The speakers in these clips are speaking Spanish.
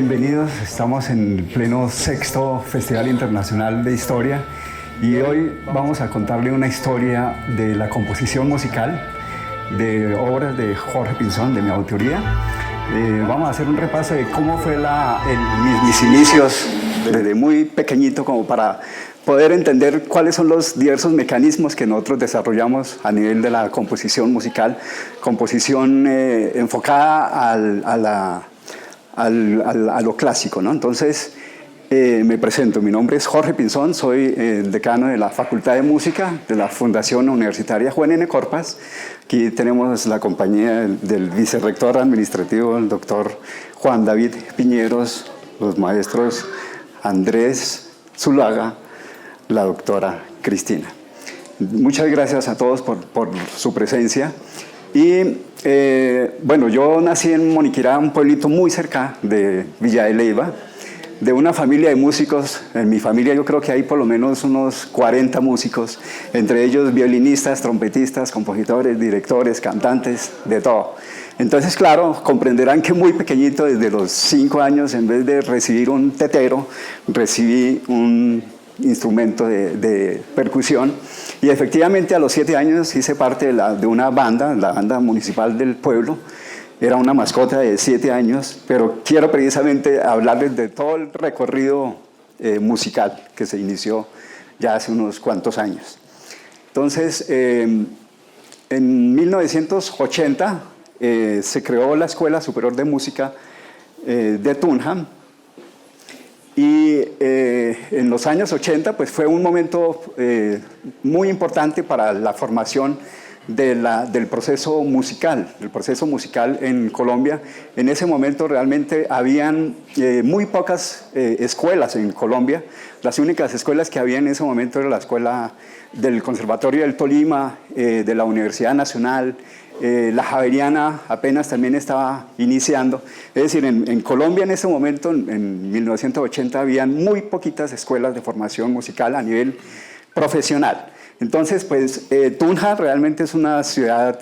Bienvenidos, estamos en pleno sexto Festival Internacional de Historia y hoy vamos a contarle una historia de la composición musical de obras de Jorge Pinzón, de mi autoría. Vamos a hacer un repaso de cómo fue mis inicios desde muy pequeñito, como para poder entender cuáles son los diversos mecanismos que nosotros desarrollamos a nivel de la composición musical, composición enfocada a lo clásico, ¿no? Entonces, me presento, mi nombre es Jorge Pinzón, soy el decano de la Facultad de Música de la Fundación Universitaria Juan N. Corpas. Aquí tenemos la compañía del vicerrector administrativo, el doctor Juan David Piñeros, los maestros Andrés Zuluaga, la doctora Cristina. Muchas gracias a todos por su presencia. Y bueno, yo nací en Moniquirá, un pueblito muy cerca de Villa de Leyva, de una familia de músicos. En mi familia yo creo que hay por lo menos unos 40 músicos, entre ellos violinistas, trompetistas, compositores, directores, cantantes, de todo. Entonces, claro, comprenderán que muy pequeñito, desde los 5 años, en vez de recibir un tetero, recibí un instrumento de percusión, y efectivamente a los 7 años hice parte de una banda, la banda municipal del pueblo. Era una mascota de 7 años, pero quiero precisamente hablarles de todo el recorrido musical que se inició ya hace unos cuantos años. Entonces, en 1980 se creó la Escuela Superior de Música de Tunja. Y en los años 80 pues fue un momento muy importante para la formación del proceso musical en Colombia. En ese momento realmente habían muy pocas escuelas en Colombia. Las únicas escuelas que había en ese momento era la escuela del Conservatorio del Tolima, de la Universidad Nacional. La Javeriana apenas también estaba iniciando. Es decir, en Colombia en ese momento, en 1980, habían muy poquitas escuelas de formación musical a nivel profesional. Entonces, pues, Tunja realmente es una ciudad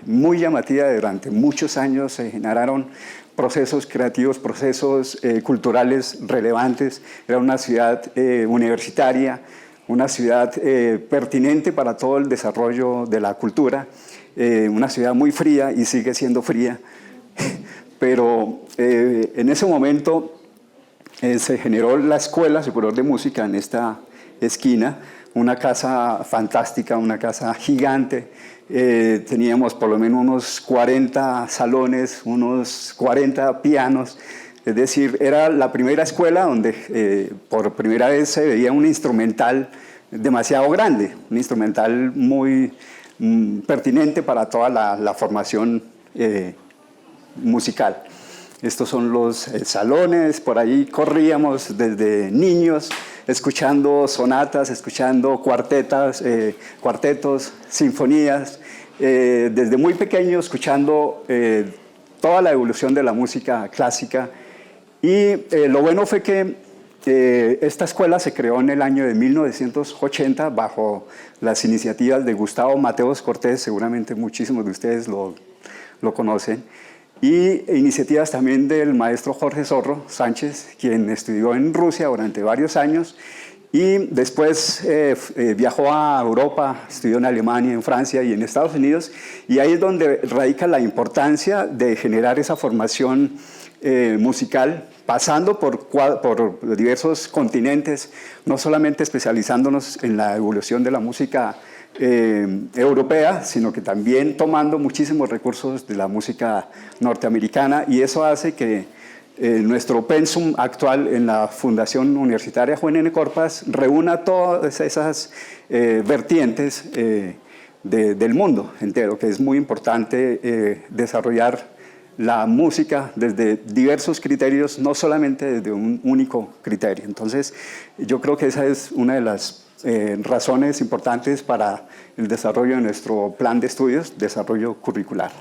muy llamativa. Durante muchos años se generaron procesos creativos, procesos culturales relevantes. Era una ciudad universitaria, una ciudad pertinente para todo el desarrollo de la cultura. Una ciudad muy fría y sigue siendo fría, pero en ese momento se generó la Escuela Superior de Música en esta esquina, una casa fantástica, una casa gigante. Teníamos por lo menos unos 40 salones, unos 40 pianos. Es decir, era la primera escuela donde por primera vez se veía un instrumental demasiado grande, un instrumental muy pertinente para toda la formación musical. Estos son los salones. Por ahí corríamos desde niños, escuchando sonatas, escuchando cuartetos, sinfonías, desde muy pequeño escuchando toda la evolución de la música clásica. Y lo bueno fue que esta escuela se creó en el año de 1980 bajo las iniciativas de Gustavo Mateos Cortés. Seguramente muchísimos de ustedes lo conocen, y iniciativas también del maestro Jorge Zorro Sánchez, quien estudió en Rusia durante varios años y después viajó a Europa, estudió en Alemania, en Francia y en Estados Unidos, y ahí es donde radica la importancia de generar esa formación musical, pasando por diversos continentes, no solamente especializándonos en la evolución de la música europea, sino que también tomando muchísimos recursos de la música norteamericana, y eso hace que nuestro pensum actual en la Fundación Universitaria Juan N. Corpas reúna todas esas vertientes del mundo entero, que es muy importante desarrollar la música desde diversos criterios, no solamente desde un único criterio. Entonces, yo creo que esa es una de las razones importantes para el desarrollo de nuestro plan de estudios, desarrollo curricular.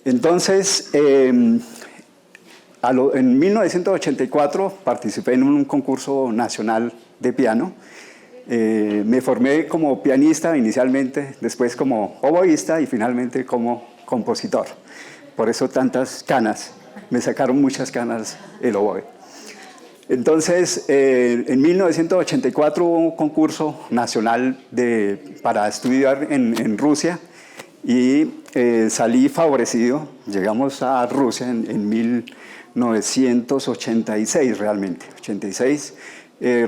Entonces, en 1984 participé en un concurso nacional de piano. Me formé como pianista inicialmente, después como oboísta y finalmente como compositor. Por eso tantas canas me sacaron muchas ganas el oboe. Entonces, en 1984 hubo un concurso nacional para estudiar en Rusia y salí favorecido. Llegamos a Rusia en 1986 realmente, 86.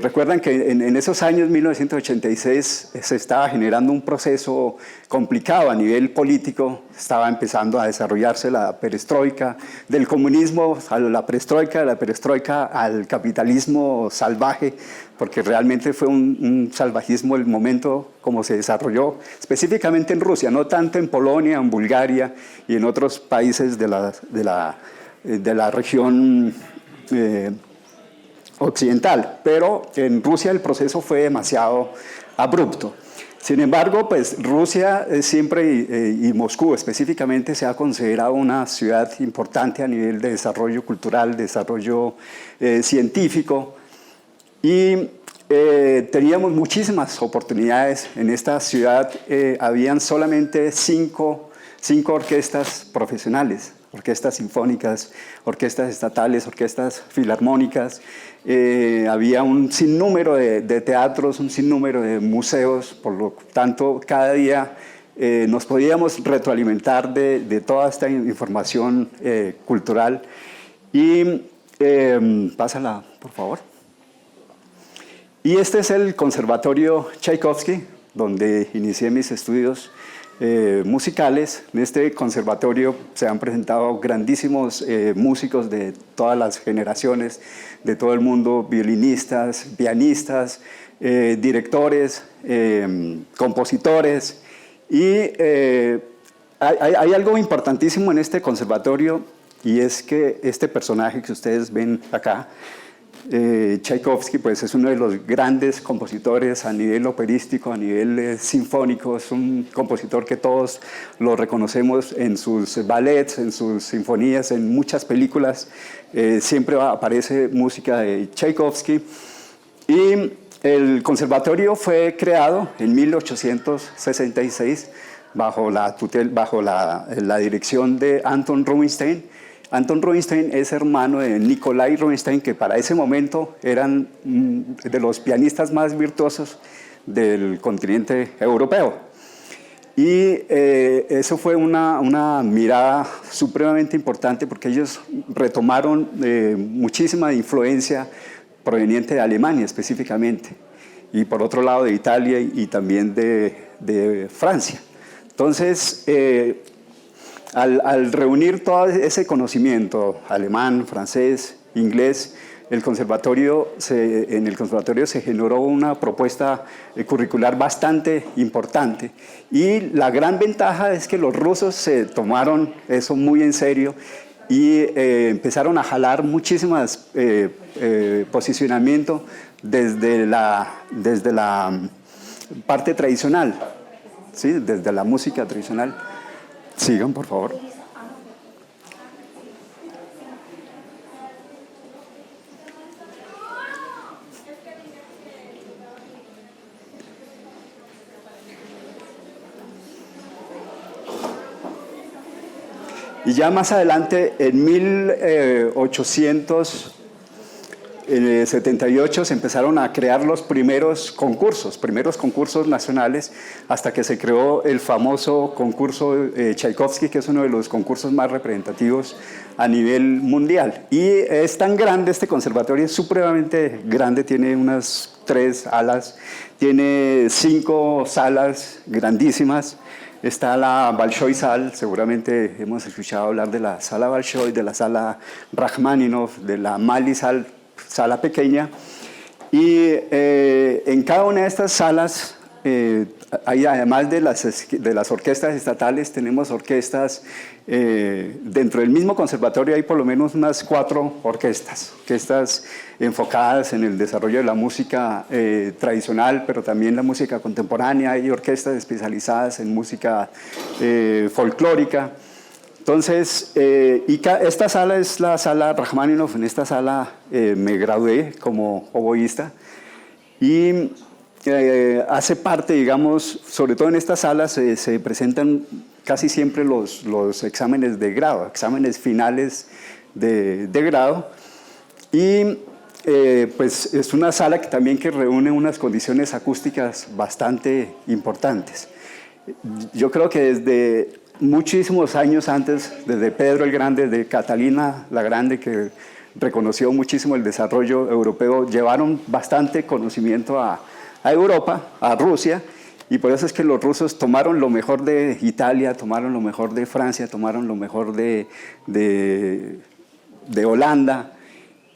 Recuerdan que en esos años, 1986, se estaba generando un proceso complicado a nivel político. Estaba empezando a desarrollarse la perestroika, del comunismo a la perestroika, de la perestroika al capitalismo salvaje, porque realmente fue un salvajismo el momento como se desarrolló, específicamente en Rusia, no tanto en Polonia, en Bulgaria y en otros países de la región occidental, pero en Rusia el proceso fue demasiado abrupto. Sin embargo, pues Rusia siempre y Moscú específicamente se ha considerado una ciudad importante a nivel de desarrollo cultural, desarrollo científico, y teníamos muchísimas oportunidades. En esta ciudad habían solamente cinco orquestas profesionales, orquestas sinfónicas, orquestas estatales, orquestas filarmónicas. Había un sinnúmero de teatros, un sinnúmero de museos, por lo tanto cada día nos podíamos retroalimentar de toda esta información cultural. Y pásala, por favor. Y este es el Conservatorio Tchaikovsky, donde inicié mis estudios musicales. En este conservatorio se han presentado grandísimos músicos de todas las generaciones, de todo el mundo, violinistas, pianistas, directores, compositores. Y hay algo importantísimo en este conservatorio, y es que este personaje que ustedes ven acá, Tchaikovsky, pues es uno de los grandes compositores a nivel operístico, a nivel sinfónico. Es un compositor que todos lo reconocemos en sus ballets, en sus sinfonías, en muchas películas. Siempre aparece música de Tchaikovsky. Y el conservatorio fue creado en 1866 bajo la dirección de Anton Rubinstein. Anton Rubinstein es hermano de Nikolai Rubinstein, que para ese momento eran de los pianistas más virtuosos del continente europeo. Y eso fue una mirada supremamente importante, porque ellos retomaron muchísima influencia proveniente de Alemania específicamente, y por otro lado de Italia y también de Francia. Entonces, al reunir todo ese conocimiento alemán, francés, inglés, en el conservatorio se generó una propuesta curricular bastante importante. Y la gran ventaja es que los rusos se tomaron eso muy en serio y empezaron a jalar muchísimas posicionamiento desde la parte tradicional, ¿sí? Desde la música tradicional. Sigan, por favor. Y ya más adelante, en 1878, se empezaron a crear los primeros concursos nacionales, hasta que se creó el famoso concurso Tchaikovsky, que es uno de los concursos más representativos a nivel mundial. Y es tan grande este conservatorio, es supremamente grande, tiene unas 3 alas, tiene 5 salas grandísimas. Está la Bolshoi Sal, seguramente hemos escuchado hablar de la sala Bolshoi, de la sala Rachmaninoff, de la Mali Sal, sala pequeña. Y en cada una de estas salas, además de las orquestas estatales, tenemos orquestas. Dentro del mismo conservatorio hay por lo menos unas 4 orquestas enfocadas en el desarrollo de la música tradicional, pero también la música contemporánea. Hay orquestas especializadas en música folclórica. Entonces, esta sala es la sala Rachmaninoff. En esta sala me gradué como oboísta, y hace parte, digamos, sobre todo en esta sala se presentan casi siempre los exámenes de grado, exámenes finales de grado. Y pues es una sala que también que reúne unas condiciones acústicas bastante importantes. Yo creo que desde muchísimos años antes, desde Pedro el Grande, desde Catalina la Grande, que reconoció muchísimo el desarrollo europeo, llevaron bastante conocimiento a Europa, a Rusia, y por eso es que los rusos tomaron lo mejor de Italia, tomaron lo mejor de Francia, tomaron lo mejor de Holanda,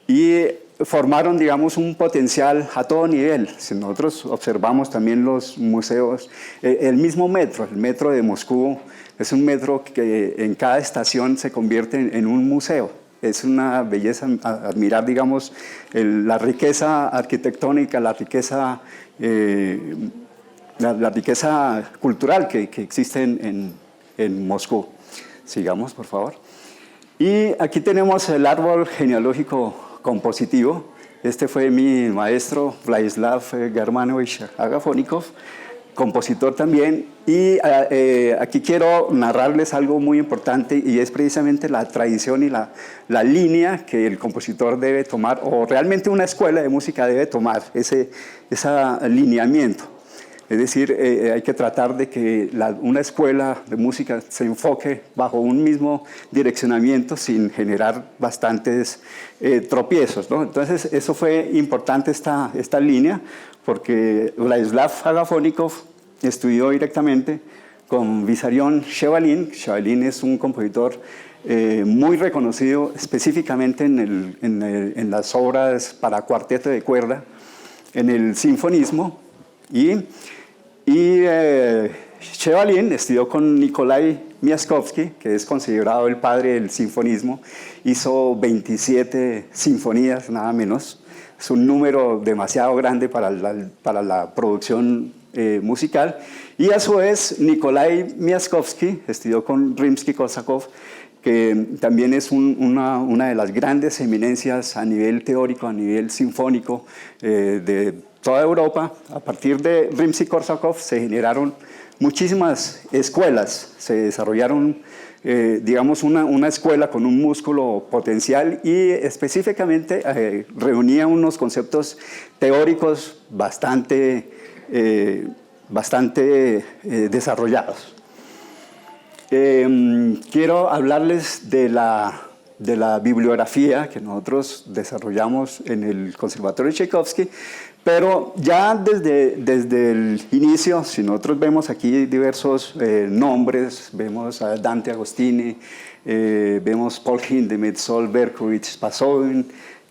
y formaron, digamos, un potencial a todo nivel. Si nosotros observamos también los museos, el mismo metro, el metro de Moscú, es un metro que en cada estación se convierte en un museo. Es una belleza admirar, digamos, la riqueza arquitectónica, la riqueza cultural que existe en Moscú. Sigamos, por favor. Y aquí tenemos el árbol genealógico compositivo. Este fue mi maestro, Vladislav Germanovich Agafonikov, compositor también. Y aquí quiero narrarles algo muy importante, y es precisamente la tradición y la línea que el compositor debe tomar, o realmente una escuela de música debe tomar, ese alineamiento. Es decir, hay que tratar de que una escuela de música se enfoque bajo un mismo direccionamiento sin generar bastantes tropiezos, ¿no? Entonces, eso fue importante esta línea, porque Vladislav Agafonikov estudió directamente con Vissarion Shevalin. Shevalin es un compositor muy reconocido específicamente en las obras para cuarteto de cuerda, en el sinfonismo, y Shevalin estudió con Nikolai Miaskovsky, que es considerado el padre del sinfonismo. Hizo 27 sinfonías, nada menos. Es un número demasiado grande para la producción musical. Y a su vez, Nikolai Miaskovsky estudió con Rimsky-Korsakov, que también es una de las grandes eminencias a nivel teórico, a nivel sinfónico de toda Europa. A partir de Rimsky-Korsakov se generaron muchísimas escuelas, se desarrollaron, digamos, una escuela con un músculo potencial, y específicamente reunía unos conceptos teóricos bastante desarrollados. Quiero hablarles de la bibliografía que nosotros desarrollamos en el Conservatorio de Tchaikovsky, pero ya desde el inicio, si nosotros vemos aquí diversos nombres, vemos a Dante Agostini, vemos Paul Hindemith, Sol Berkowitz, Pasovin,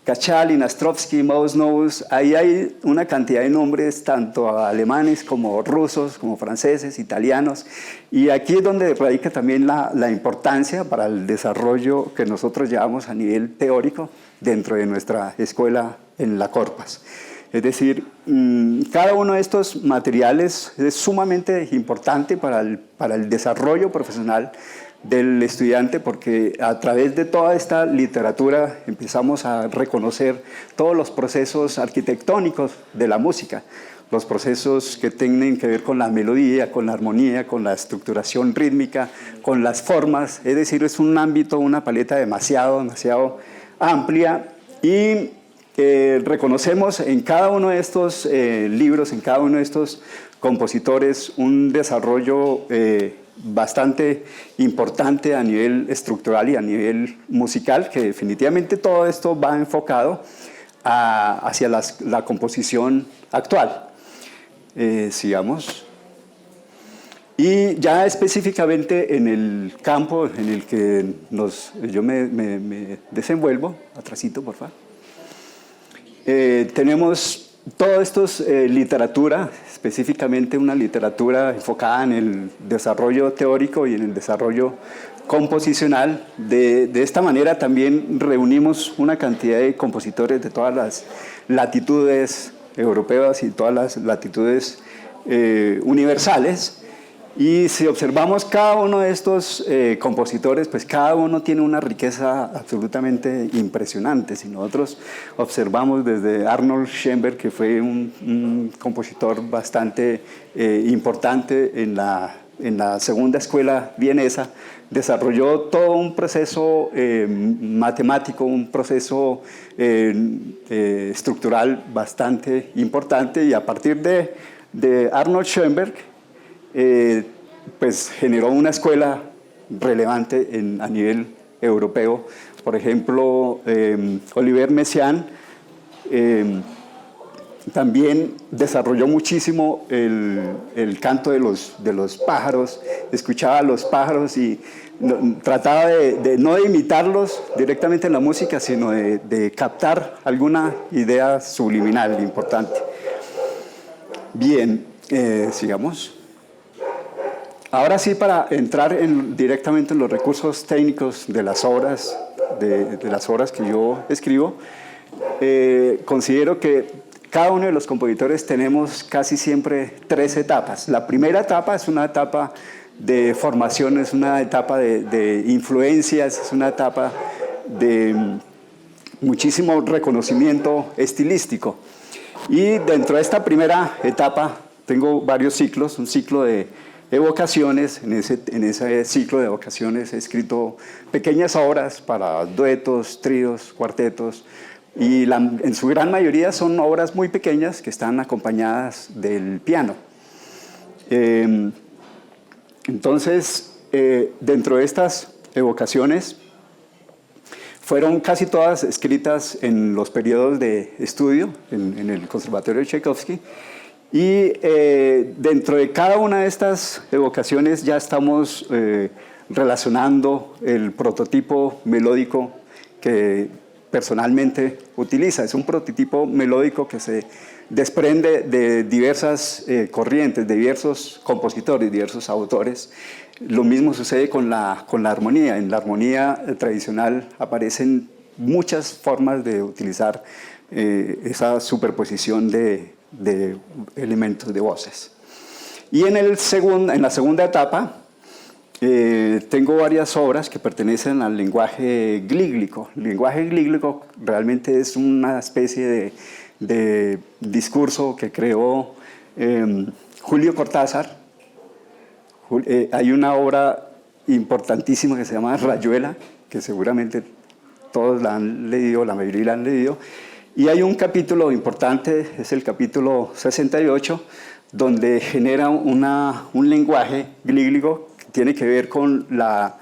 Kachalin, Astrovsky, Maus, ahí hay una cantidad de nombres, tanto alemanes como rusos, como franceses, italianos, y aquí es donde radica también la importancia para el desarrollo que nosotros llevamos a nivel teórico dentro de nuestra escuela en la Corpas. Es decir, cada uno de estos materiales es sumamente importante para el desarrollo profesional del estudiante, porque a través de toda esta literatura empezamos a reconocer todos los procesos arquitectónicos de la música, los procesos que tienen que ver con la melodía, con la armonía, con la estructuración rítmica, con las formas. Es decir, es un ámbito, una paleta demasiado amplia, y reconocemos en cada uno de estos libros, en cada uno de estos compositores, un desarrollo bastante importante a nivel estructural y a nivel musical, que definitivamente todo esto va enfocado hacia la composición actual. Sigamos. Y ya específicamente en el campo en el que yo me desenvuelvo, atrasito, por favor. Tenemos todo esto es literatura, específicamente una literatura enfocada en el desarrollo teórico y en el desarrollo composicional. De esta manera también reunimos una cantidad de compositores de todas las latitudes europeas y todas las latitudes universales. Y si observamos cada uno de estos compositores, pues cada uno tiene una riqueza absolutamente impresionante. Si nosotros observamos desde Arnold Schoenberg, que fue un compositor bastante importante en la en la segunda escuela vienesa, desarrolló todo un proceso matemático, un proceso estructural bastante importante, y a partir de Arnold Schoenberg, pues generó una escuela relevante a nivel europeo. Por ejemplo, Olivier Messiaen también desarrolló muchísimo el canto de los pájaros, escuchaba a los pájaros y trataba no de imitarlos directamente en la música, sino de captar alguna idea subliminal importante. Bien, sigamos. Ahora sí, para entrar directamente en los recursos técnicos de las obras, de las obras que yo escribo, considero que cada uno de los compositores tenemos casi siempre 3 etapas. La primera etapa es una etapa de formación, es una etapa de influencias, es una etapa de muchísimo reconocimiento estilístico. Y dentro de esta primera etapa tengo varios ciclos, un ciclo de evocaciones. En ese ciclo de evocaciones he escrito pequeñas obras para duetos, tríos, cuartetos, y en su gran mayoría son obras muy pequeñas que están acompañadas del piano. Entonces, dentro de estas evocaciones, fueron casi todas escritas en los periodos de estudio en el Conservatorio de Tchaikovsky, y dentro de cada una de estas evocaciones ya estamos relacionando el prototipo melódico que personalmente utiliza. Es un prototipo melódico que se desprende de diversas corrientes, de diversos compositores, diversos autores. Lo mismo sucede con la armonía. En la armonía tradicional aparecen muchas formas de utilizar esa superposición de elementos de voces. Y en la segunda etapa tengo varias obras que pertenecen al lenguaje glíglico. El lenguaje glíglico realmente es una especie de discurso que creó Julio Cortázar. Hay una obra importantísima que se llama Rayuela, que seguramente todos la han leído, la mayoría la han leído. Y hay un capítulo importante, es el capítulo 68, donde genera un lenguaje glíglico que tiene que ver con la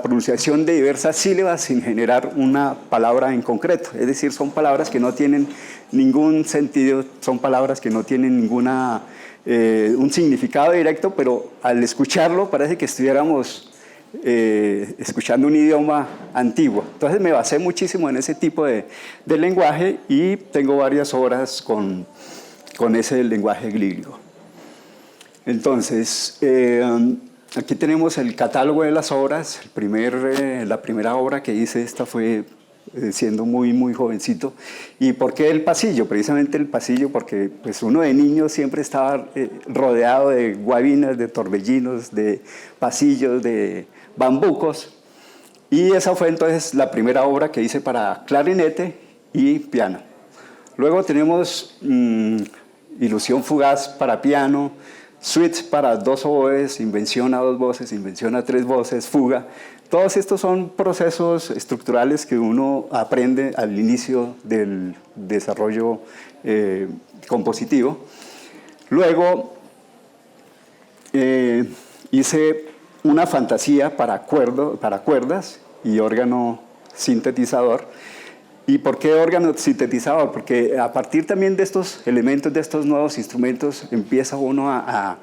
pronunciación de diversas sílabas sin generar una palabra en concreto. Es decir, son palabras que no tienen ningún sentido, son palabras que no tienen un significado directo, pero al escucharlo parece que estuviéramos escuchando un idioma antiguo. Entonces me basé muchísimo en ese tipo de lenguaje y tengo varias obras con ese lenguaje glíglico. Entonces, aquí tenemos el catálogo de las obras. La primera obra que hice, esta fue siendo muy, muy jovencito. ¿Y por qué el pasillo? Precisamente el pasillo, porque pues, uno de niño siempre estaba rodeado de guabinas, de torbellinos, de pasillos, de bambucos. Y esa fue entonces la primera obra que hice para clarinete y piano. Luego tenemos Ilusión fugaz para piano, suites para 2 oboes, invención a 2 voces, invención a 3 voces, fuga. Todos estos son procesos estructurales que uno aprende al inicio del desarrollo compositivo. Luego hice una fantasía para cuerdas y órgano sintetizador. ¿Y por qué órgano sintetizador? Porque a partir también de estos elementos, de estos nuevos instrumentos, empieza uno a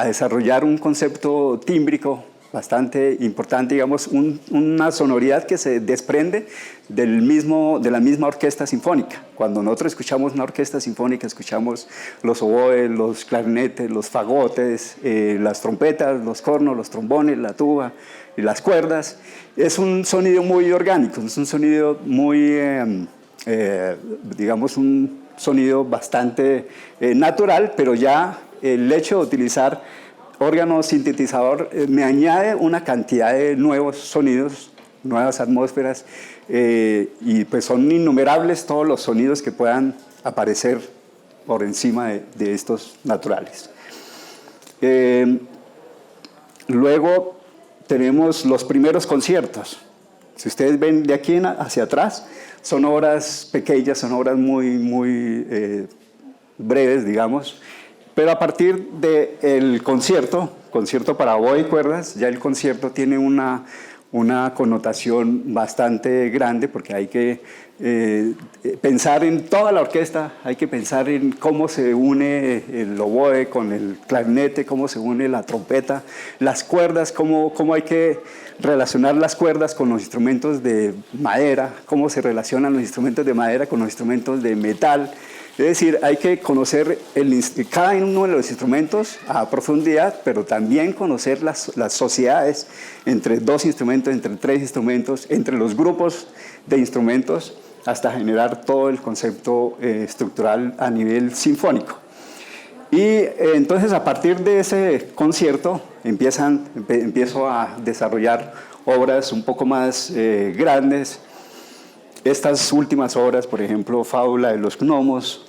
desarrollar un concepto tímbrico bastante importante, digamos, una sonoridad que se desprende de la misma orquesta sinfónica. Cuando nosotros escuchamos una orquesta sinfónica, escuchamos los oboes, los clarinetes, los fagotes, las trompetas, los cornos, los trombones, la tuba y las cuerdas. Es un sonido muy orgánico, es un sonido muy, digamos, un sonido bastante natural, pero ya el hecho de utilizar órgano sintetizador me añade una cantidad de nuevos sonidos, nuevas atmósferas, y pues son innumerables todos los sonidos que puedan aparecer por encima de estos naturales. Luego tenemos los primeros conciertos. Si ustedes ven de aquí hacia atrás, son obras pequeñas, son obras muy breves, digamos. Pero a partir del concierto para oboe y cuerdas, ya el concierto tiene una connotación bastante grande, porque hay que pensar en toda la orquesta, hay que pensar en cómo se une el oboe con el clarinete, cómo se une la trompeta, las cuerdas, cómo hay que relacionar las cuerdas con los instrumentos de madera, cómo se relacionan los instrumentos de madera con los instrumentos de metal. Es decir, hay que conocer cada uno de los instrumentos a profundidad, pero también conocer las sociedades entre dos instrumentos, entre tres instrumentos, entre los grupos de instrumentos, hasta generar todo el concepto estructural a nivel sinfónico. Y entonces, a partir de ese concierto, empiezo a desarrollar obras un poco más grandes. Estas últimas obras, por ejemplo, Fábula de los Gnomos,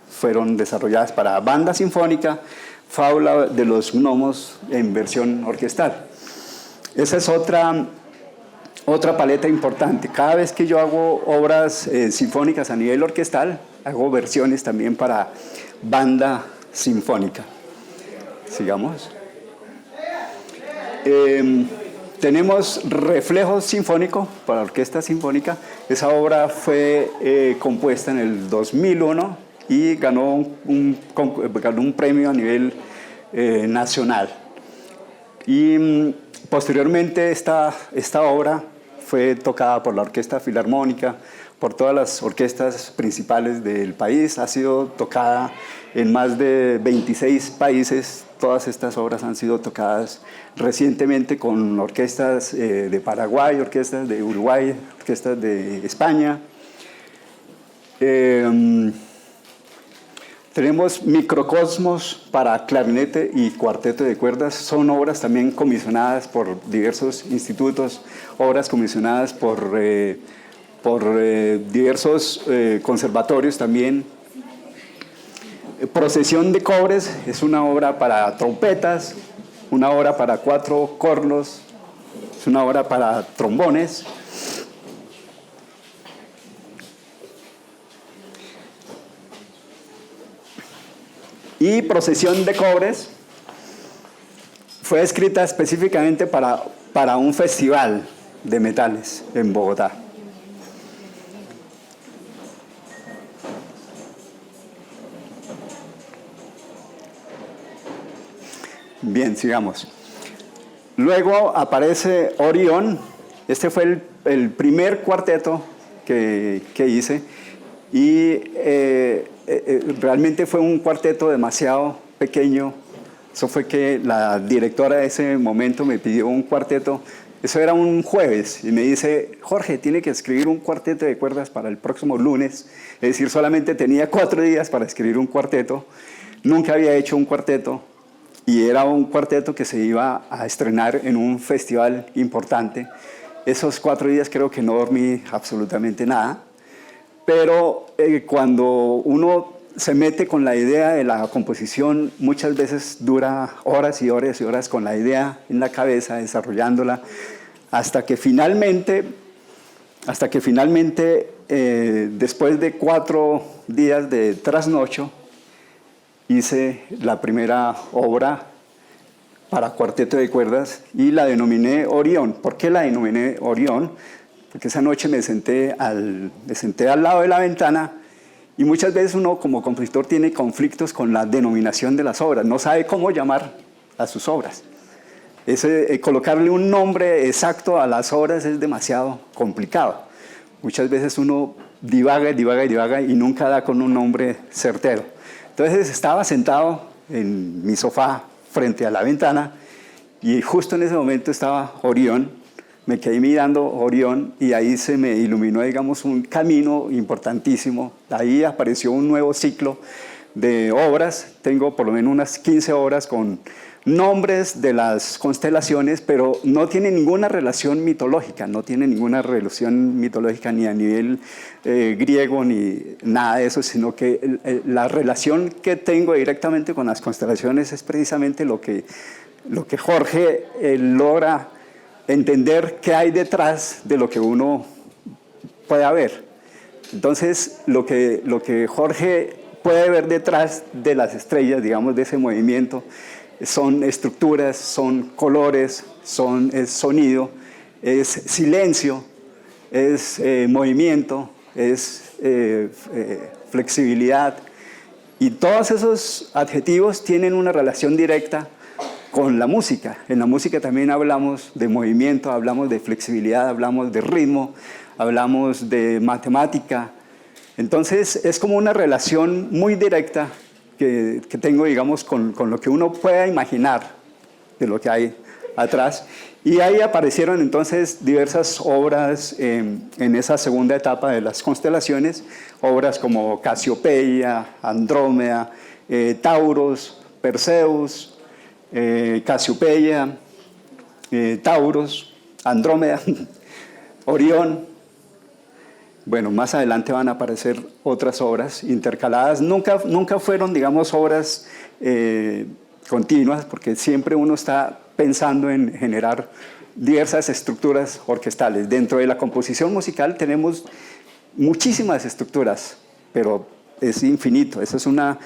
fueron desarrolladas para banda sinfónica, Fábula de los Gnomos en versión orquestal. Esa es otra paleta importante. Cada vez que yo hago obras sinfónicas a nivel orquestal, hago versiones también para banda sinfónica. Sigamos. Tenemos Reflejo Sinfónico para orquesta sinfónica. Esa obra fue compuesta en el 2001 y ganó un premio a nivel nacional. Y posteriormente esta obra fue tocada por la Orquesta Filarmónica, por todas las orquestas principales del país. Ha sido tocada en más de 26 países. Todas estas obras han sido tocadas recientemente con orquestas de Paraguay, orquestas de Uruguay, orquestas de España. Tenemos Microcosmos para clarinete y cuarteto de cuerdas. Son obras también comisionadas por diversos institutos, obras comisionadas por diversos conservatorios también. Procesión de Cobres es una obra para trompetas, una obra para 4 cornos, es una obra para trombones. Y Procesión de Cobres fue escrita específicamente para un festival de metales en Bogotá. Bien, sigamos. Luego aparece Orión. Este fue el primer cuarteto que hice y realmente fue un cuarteto demasiado pequeño. Eso fue que la directora de ese momento me pidió un cuarteto. Eso era un jueves y me dice: Jorge, tiene que escribir un cuarteto de cuerdas para el próximo lunes. Es decir, solamente tenía 4 días para escribir un cuarteto. Nunca había hecho un cuarteto. Y era un cuarteto que se iba a estrenar en un festival importante. Esos 4 días creo que no dormí absolutamente nada. Pero cuando uno se mete con la idea de la composición, muchas veces dura horas y horas y horas con la idea en la cabeza, desarrollándola, hasta que finalmente, después de 4 días de trasnocho, hice la primera obra para cuarteto de cuerdas y la denominé Orión. ¿Por qué la denominé Orión? Porque esa noche me senté al lado de la ventana y muchas veces uno como compositor tiene conflictos con la denominación de las obras, no sabe cómo llamar a sus obras. Colocarle un nombre exacto a las obras es demasiado complicado. Muchas veces uno divaga y nunca da con un nombre certero. Entonces estaba sentado en mi sofá frente a la ventana y justo en ese momento estaba Orión. Me quedé mirando Orión y ahí se me iluminó, digamos, un camino importantísimo. Ahí apareció un nuevo ciclo de obras. Tengo por lo menos unas 15 obras con nombres de las constelaciones, pero no tiene ninguna relación mitológica, ni a nivel griego ni nada de eso, sino que la relación que tengo directamente con las constelaciones es precisamente lo que lo que Jorge logra entender qué hay detrás de lo que uno pueda ver. Entonces, lo que Jorge puede ver detrás de las estrellas, digamos, de ese movimiento, son estructuras, son colores, es sonido, es silencio, es movimiento, es flexibilidad. Y todos esos adjetivos tienen una relación directa con la música. En la música también hablamos de movimiento, hablamos de flexibilidad, hablamos de ritmo, hablamos de matemática. Entonces es como una relación muy directa que tengo, digamos, con lo que uno pueda imaginar de lo que hay atrás. Y ahí aparecieron entonces diversas obras en esa segunda etapa de las constelaciones, obras como Casiopeia, Andrómeda, Tauros, Perseus, Casiopeia, Tauros, Andrómeda, Orión. Bueno, más adelante van a aparecer otras obras intercaladas. Nunca fueron, digamos, obras continuas, porque siempre uno está pensando en generar diversas estructuras orquestales. Dentro de la composición musical tenemos muchísimas estructuras, pero es infinito. Eso es una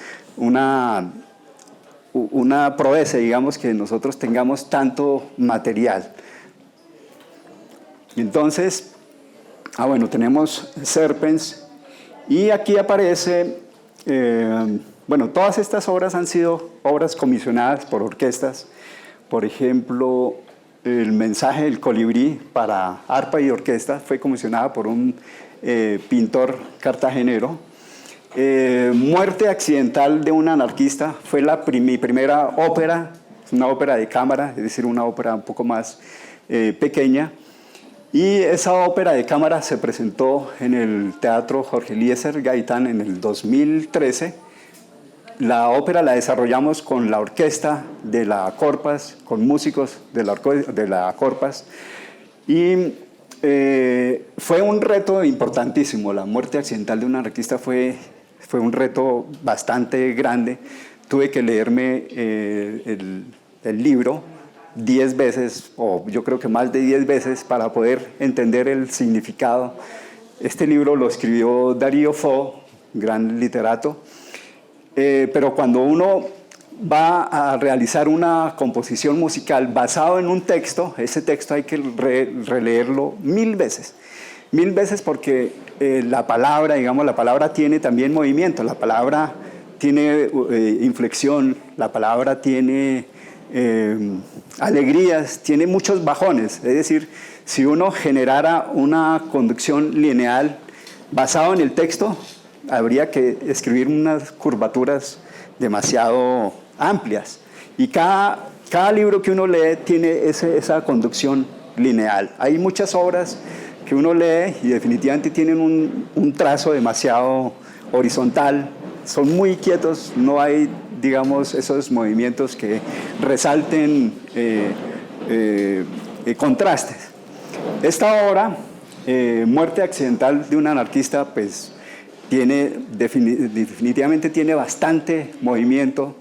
proeza, digamos, que nosotros tengamos tanto material. Entonces, bueno, tenemos Serpens, y aquí aparece, bueno, todas estas obras han sido obras comisionadas por orquestas. Por ejemplo, el mensaje del colibrí para arpa y orquesta fue comisionada por un pintor cartagenero. Muerte accidental de un anarquista fue mi primera ópera, una ópera de cámara, es decir, una ópera un poco más pequeña. Y esa ópera de cámara se presentó en el Teatro Jorge Eliezer Gaitán en el 2013. La ópera la desarrollamos con la orquesta de la Corpas, con músicos de la Corpas, y fue un reto importantísimo. La muerte accidental de un anarquista fue un reto bastante grande. Tuve que leerme el libro 10 veces, o yo creo que más de 10 veces, para poder entender el significado. Este libro lo escribió Darío Fo, gran literato, pero cuando uno va a realizar una composición musical basado en un texto, ese texto hay que releerlo 1000 veces. 1000 veces porque la palabra, digamos, la palabra tiene también movimiento, la palabra tiene inflexión, la palabra tiene alegrías, tiene muchos bajones. Es decir, si uno generara una conducción lineal basado en el texto, habría que escribir unas curvaturas demasiado amplias. Y cada libro que uno lee tiene esa conducción lineal. Hay muchas obras que uno lee y definitivamente tienen un trazo demasiado horizontal, son muy quietos, no hay, digamos, esos movimientos que resalten contrastes. Esta obra, Muerte accidental de un anarquista, pues definitivamente tiene bastante movimiento,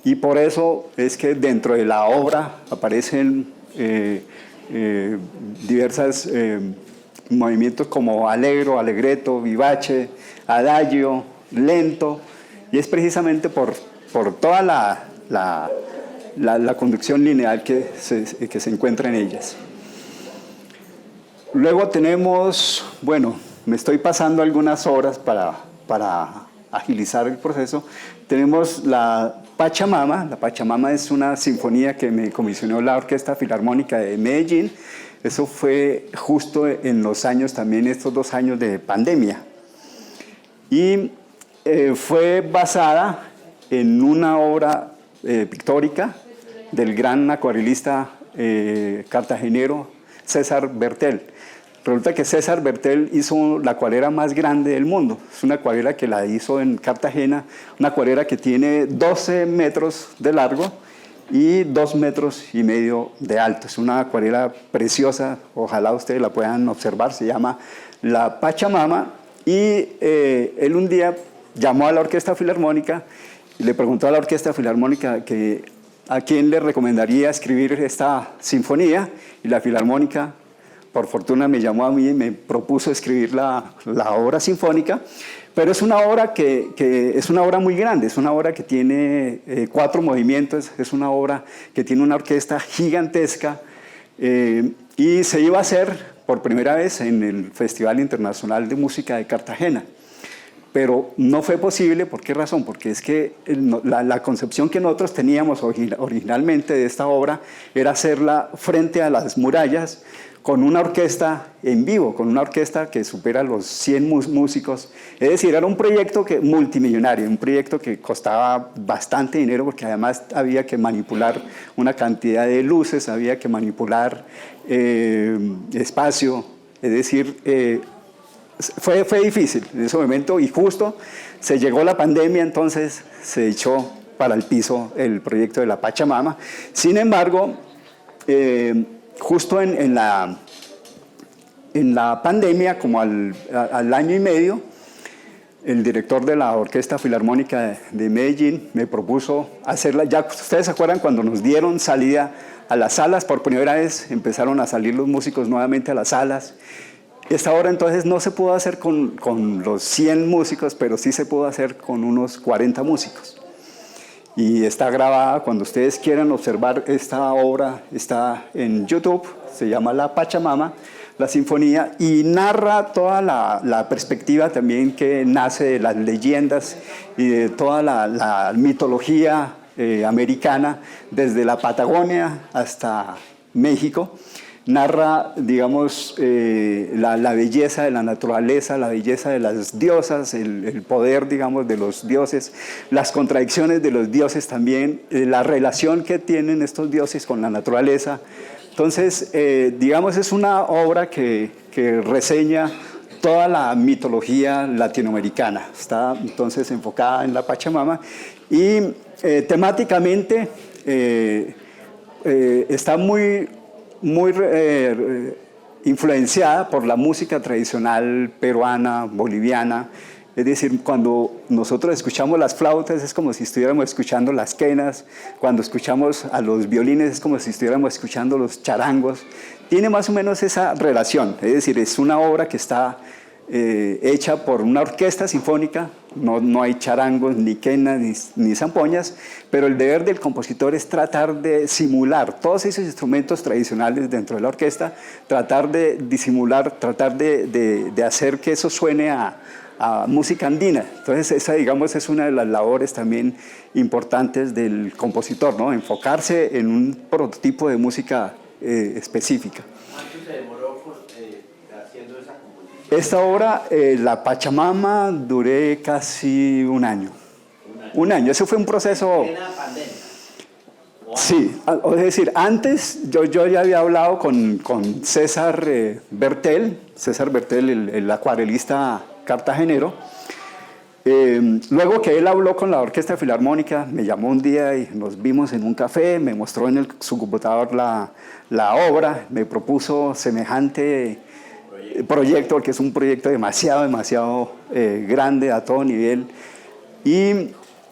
y por eso es que dentro de la obra aparecen diversos movimientos como allegro, allegretto, vivace, adagio, lento, y es precisamente por toda la conducción lineal que se encuentra en ellas. Luego tenemos, bueno, me estoy pasando algunas horas para agilizar el proceso. Tenemos la Pachamama. La Pachamama es una sinfonía que me comisionó la Orquesta Filarmónica de Medellín. Eso fue justo en los años también, estos 2 años de pandemia. Y fue basada en una obra pictórica del gran acuarelista cartagenero César Bertel. Resulta que César Bertel hizo la acuarela más grande del mundo. Es una acuarela que la hizo en Cartagena, una acuarela que tiene 12 metros de largo y 2,5 metros de alto. Es una acuarela preciosa, ojalá ustedes la puedan observar, se llama La Pachamama, y él un día llamó a la Orquesta Filarmónica y le preguntó a la Orquesta Filarmónica que a quién le recomendaría escribir esta sinfonía, y la Filarmónica, por fortuna, me llamó a mí y me propuso escribir la obra sinfónica, pero es una obra que es una obra muy grande, es una obra que tiene 4 movimientos, es una obra que tiene una orquesta gigantesca, y se iba a hacer por primera vez en el Festival Internacional de Música de Cartagena. Pero no fue posible. ¿Por qué razón? Porque es que la concepción que nosotros teníamos originalmente de esta obra era hacerla frente a las murallas con una orquesta en vivo, con una orquesta que supera los 100 músicos. Es decir, era un proyecto multimillonario, un proyecto que costaba bastante dinero porque además había que manipular una cantidad de luces, había que manipular espacio, es decir, fue difícil en ese momento, y justo se llegó la pandemia, entonces se echó para el piso el proyecto de la Pachamama. Sin embargo, justo en la pandemia, como al año y medio, el director de la Orquesta Filarmónica de Medellín me propuso hacerla. Ya ustedes se acuerdan cuando nos dieron salida a las salas, por primera vez empezaron a salir los músicos nuevamente a las salas. Esta obra entonces no se pudo hacer con los 100 músicos, pero sí se pudo hacer con unos 40 músicos. Y está grabada. Cuando ustedes quieran observar esta obra, está en YouTube, se llama La Pachamama, la sinfonía, y narra toda la perspectiva también que nace de las leyendas y de toda la mitología americana, desde la Patagonia hasta México. Narra, digamos, la belleza de la naturaleza, la belleza de las diosas, el poder, digamos, de los dioses, las contradicciones de los dioses también, la relación que tienen estos dioses con la naturaleza. Entonces, digamos, es una obra que reseña toda la mitología latinoamericana. Está entonces enfocada en la Pachamama y temáticamente está muy influenciada por la música tradicional peruana, boliviana. Es decir, cuando nosotros escuchamos las flautas es como si estuviéramos escuchando las quenas, cuando escuchamos a los violines es como si estuviéramos escuchando los charangos. Tiene más o menos esa relación, es decir, es una obra que está hecha por una orquesta sinfónica, no hay charangos, ni quenas, ni zampoñas, pero el deber del compositor es tratar de simular todos esos instrumentos tradicionales dentro de la orquesta, tratar de disimular, tratar de hacer que eso suene a música andina. Entonces esa, digamos, es una de las labores también importantes del compositor, ¿no? Enfocarse en un prototipo de música específica. ¿Cuánto se demoró haciendo esa composición? Esta obra, La Pachamama, duré casi un año. Un año. Eso fue un proceso... ¿En la pandemia? Sí, es decir, antes yo ya había hablado con César Bertel, el acuarelista cartagenero. Luego que él habló con la Orquesta Filarmónica, me llamó un día y nos vimos en un café, me mostró en su computador la obra, me propuso semejante proyecto, que es un proyecto demasiado grande a todo nivel. Y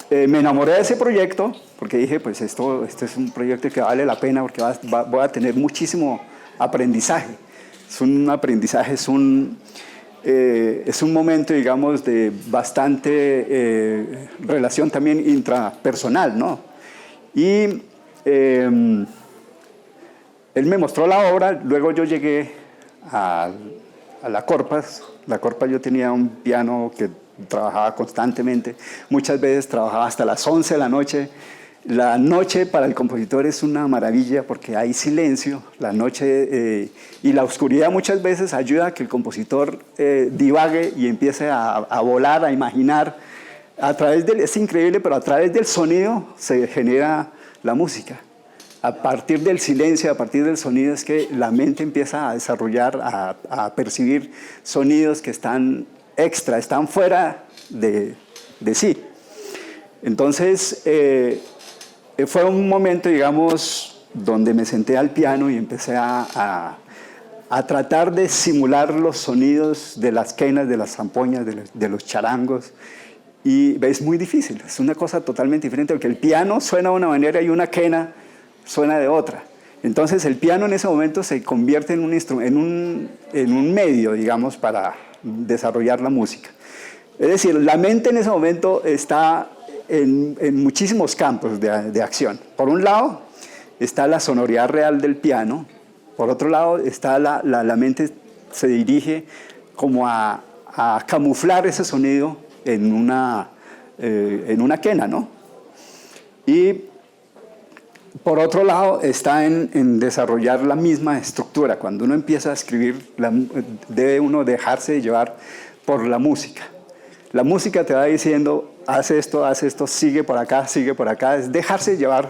me enamoré de ese proyecto porque dije, pues esto es un proyecto que vale la pena porque voy a tener muchísimo aprendizaje. Es un aprendizaje, es un momento, digamos, de bastante relación también intrapersonal, ¿no? Y él me mostró la obra, luego yo llegué a la Corpas. La Corpas, yo tenía un piano que trabajaba constantemente, muchas veces trabajaba hasta las 11 de la noche. La noche para el compositor es una maravilla porque hay silencio, la noche y la oscuridad muchas veces ayuda a que el compositor divague y empiece a volar, a imaginar. Es increíble, pero a través del sonido se genera la música. A partir del silencio, a partir del sonido es que la mente empieza a desarrollar, a percibir sonidos que están están fuera de sí. Entonces, fue un momento, digamos, donde me senté al piano y empecé a tratar de simular los sonidos de las quenas, de las zampoñas, de los charangos. Y es muy difícil, es una cosa totalmente diferente, porque el piano suena de una manera y una quena suena de otra. Entonces el piano en ese momento se convierte en un medio, digamos, para desarrollar la música. Es decir, la mente en ese momento está en muchísimos campos de acción. Por un lado está la sonoridad real del piano, por otro lado está la mente se dirige como a camuflar ese sonido en una quena, ¿no? Y por otro lado está en desarrollar la misma estructura. Cuando uno empieza a escribir, debe uno dejarse llevar por la música. La música te va diciendo, haz esto, sigue por acá, es dejarse llevar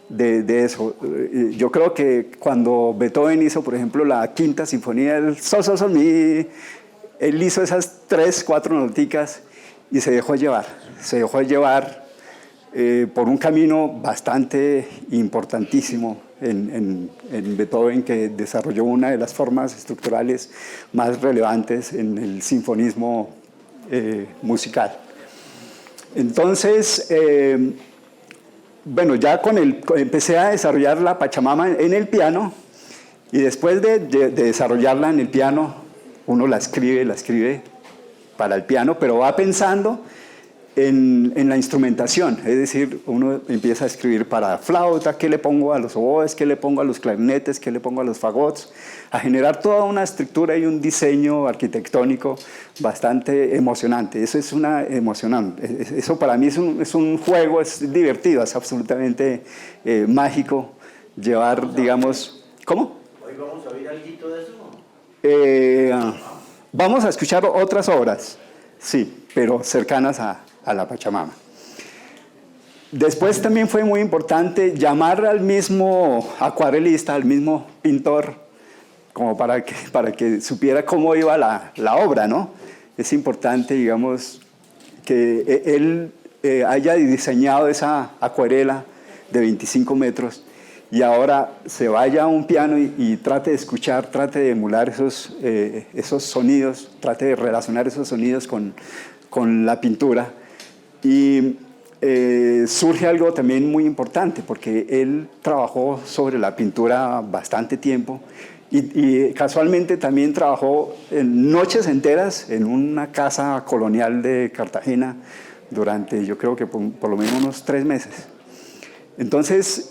de eso. Yo creo que cuando Beethoven hizo, por ejemplo, la quinta sinfonía, el sol, sol, sol, mi, él hizo esas 3, 4 noticas y se dejó llevar por un camino bastante importantísimo en Beethoven, que desarrolló una de las formas estructurales más relevantes en el sinfonismo musical. Entonces, bueno, ya empecé a desarrollar la Pachamama en el piano, y después de desarrollarla en el piano, uno la escribe para el piano, pero va pensando en la instrumentación. Es decir, uno empieza a escribir para flauta, qué le pongo a los oboes, qué le pongo a los clarinetes, qué le pongo a los fagots, a generar toda una estructura y un diseño arquitectónico bastante emocionante. Eso es emocionante. Eso para mí es un juego, es divertido, es absolutamente mágico llevar, digamos... ¿Cómo? Hoy vamos a oír algo de eso. Vamos a escuchar otras obras, sí, pero cercanas a la Pachamama. Después también fue muy importante llamar al mismo acuarelista, al mismo pintor, como para que supiera cómo iba la obra, ¿no? Es importante, digamos, que él haya diseñado esa acuarela de 25 metros y ahora se vaya a un piano y trate de escuchar, trate de emular esos sonidos, trate de relacionar esos sonidos con la pintura. Y surge algo también muy importante, porque él trabajó sobre la pintura bastante tiempo y casualmente también trabajó en noches enteras en una casa colonial de Cartagena durante, yo creo que por lo menos unos 3 meses. Entonces,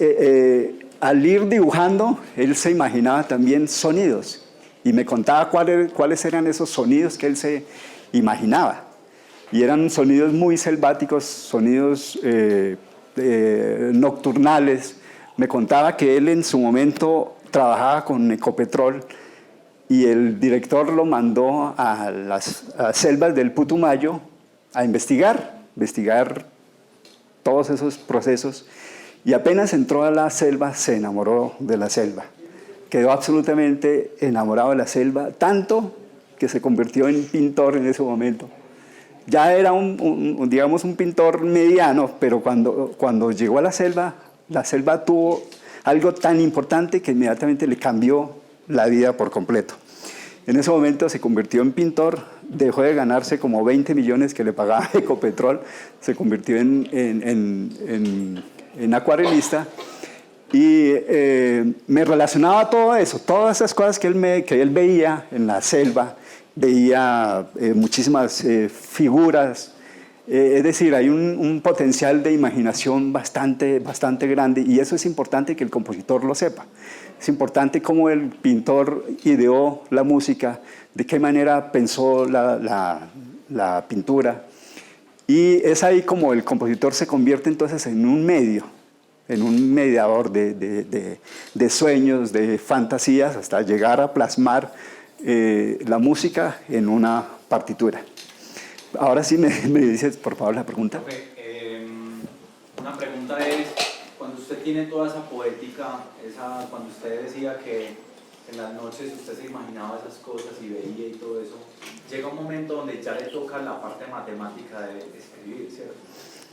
al ir dibujando, él se imaginaba también sonidos y me contaba cuáles eran esos sonidos que él se imaginaba. Y eran sonidos muy selváticos, sonidos nocturnales. Me contaba que él en su momento trabajaba con Ecopetrol y el director lo mandó a las selvas del Putumayo a investigar todos esos procesos, y apenas entró a la selva se enamoró de la selva. Quedó absolutamente enamorado de la selva, tanto que se convirtió en pintor en ese momento. Ya era digamos, un pintor mediano, pero cuando llegó a la selva tuvo algo tan importante que inmediatamente le cambió la vida por completo. En ese momento se convirtió en pintor, dejó de ganarse como 20 millones que le pagaba Ecopetrol, se convirtió en acuarelista, y me relacionaba todo eso, todas esas cosas que él veía en la selva. Veía muchísimas figuras, es decir, hay un potencial de imaginación bastante grande, y eso es importante que el compositor lo sepa. Es importante cómo el pintor ideó la música, de qué manera pensó la pintura, y es ahí como el compositor se convierte entonces en un mediador de sueños, de fantasías, hasta llegar a plasmar la música en una partitura. Ahora sí me dices, por favor, la pregunta. Okay, una pregunta es, cuando usted tiene toda esa poética, cuando usted decía que en las noches usted se imaginaba esas cosas y veía y todo eso, llega un momento donde ya le toca la parte matemática de escribir, ¿cierto?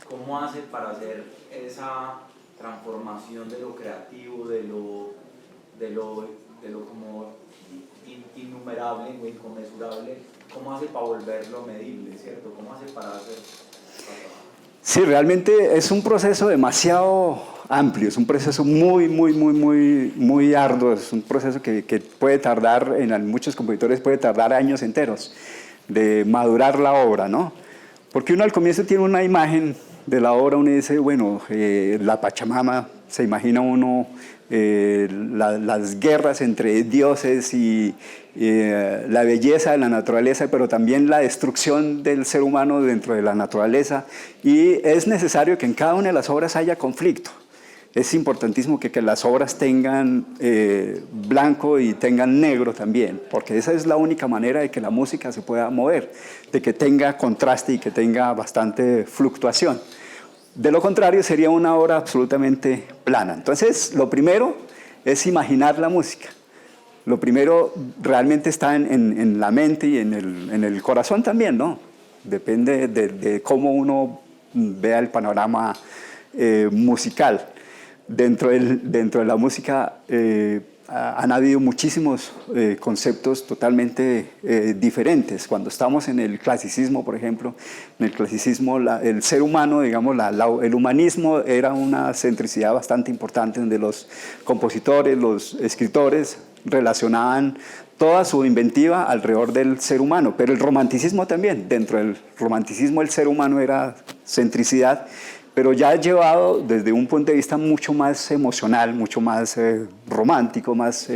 ¿Cómo hace para hacer esa transformación de lo creativo, de lo como innumerable o inconmensurable? ¿Cómo hace para volverlo medible, cierto? ¿Cómo hace para hacer? Sí, realmente es un proceso demasiado amplio, es un proceso muy arduo, es un proceso que puede tardar, en muchos compositores puede tardar años enteros de madurar la obra, ¿no? Porque uno al comienzo tiene una imagen de la obra, uno dice, bueno, la Pachamama, se imagina uno las guerras entre dioses y la belleza de la naturaleza, pero también la destrucción del ser humano dentro de la naturaleza. Y es necesario que en cada una de las obras haya conflicto. Es importantísimo que las obras tengan blanco y tengan negro también, porque esa es la única manera de que la música se pueda mover, de que tenga contraste y que tenga bastante fluctuación. De lo contrario, sería una obra absolutamente plana. Entonces, lo primero es imaginar la música. Lo primero realmente está en la mente y en el corazón también, ¿no? Depende de cómo uno vea el panorama musical. Dentro de la música han habido muchísimos conceptos totalmente diferentes. Cuando estamos en el clasicismo, por ejemplo, en el clasicismo el ser humano, digamos, el humanismo era una centricidad bastante importante donde los compositores, los escritores relacionaban toda su inventiva alrededor del ser humano, pero el romanticismo también. Dentro del romanticismo el ser humano era centricidad, pero ya llevado desde un punto de vista mucho más emocional, mucho más romántico, más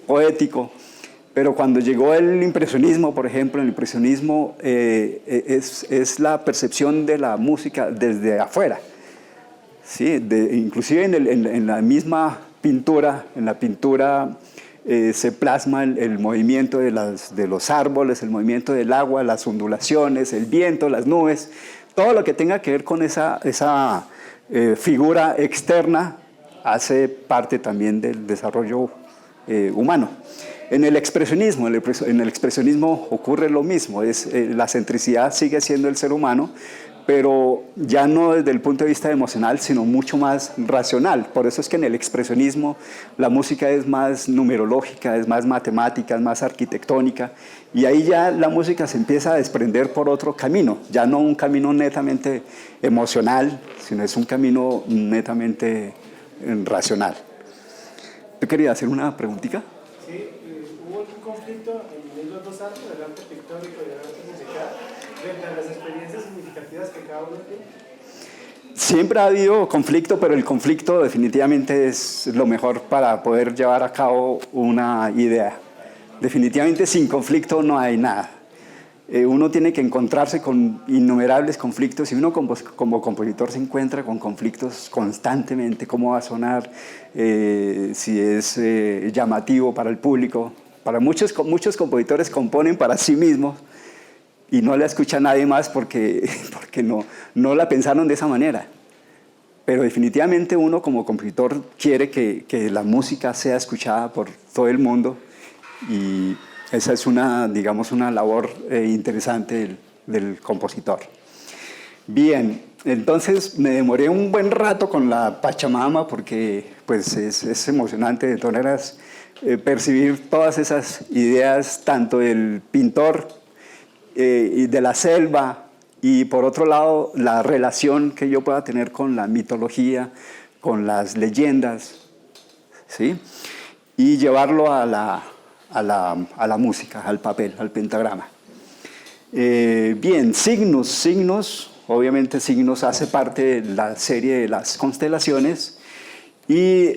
poético. Pero cuando llegó el impresionismo, por ejemplo, el impresionismo es la percepción de la música desde afuera. ¿Sí? Inclusive en la misma pintura, se plasma el movimiento de los árboles, el movimiento del agua, las ondulaciones, el viento, las nubes. Todo lo que tenga que ver con esa figura externa hace parte también del desarrollo humano. En el expresionismo ocurre lo mismo, la centricidad sigue siendo el ser humano, pero ya no desde el punto de vista emocional, sino mucho más racional. Por eso es que en el expresionismo la música es más numerológica, es más matemática, es más arquitectónica, y ahí ya la música se empieza a desprender por otro camino, ya no un camino netamente emocional, sino es un camino netamente racional. ¿Tú querías hacer una preguntita? Sí, ¿hubo algún conflicto en los dos artes, el arte pictórico y el arte musical, frente a las experiencias significativas que cada uno tiene? Siempre ha habido conflicto, pero el conflicto definitivamente es lo mejor para poder llevar a cabo una idea. Definitivamente sin conflicto no hay nada. Uno tiene que encontrarse con innumerables conflictos y uno como compositor se encuentra con conflictos constantemente. ¿Cómo va a sonar? Si es llamativo para el público. Para muchos compositores componen para sí mismos y no la escucha nadie más porque no la pensaron de esa manera. Pero definitivamente uno como compositor quiere que la música sea escuchada por todo el mundo y esa es una labor interesante del compositor. Bien, entonces me demoré un buen rato con la Pachamama porque pues, es emocionante de todas maneras percibir todas esas ideas, tanto del pintor y de la selva, y por otro lado la relación que yo pueda tener con la mitología, con las leyendas, ¿sí? Y llevarlo a la música, al papel, al pentagrama. Bien, signos, obviamente signos hace parte de la serie de las constelaciones y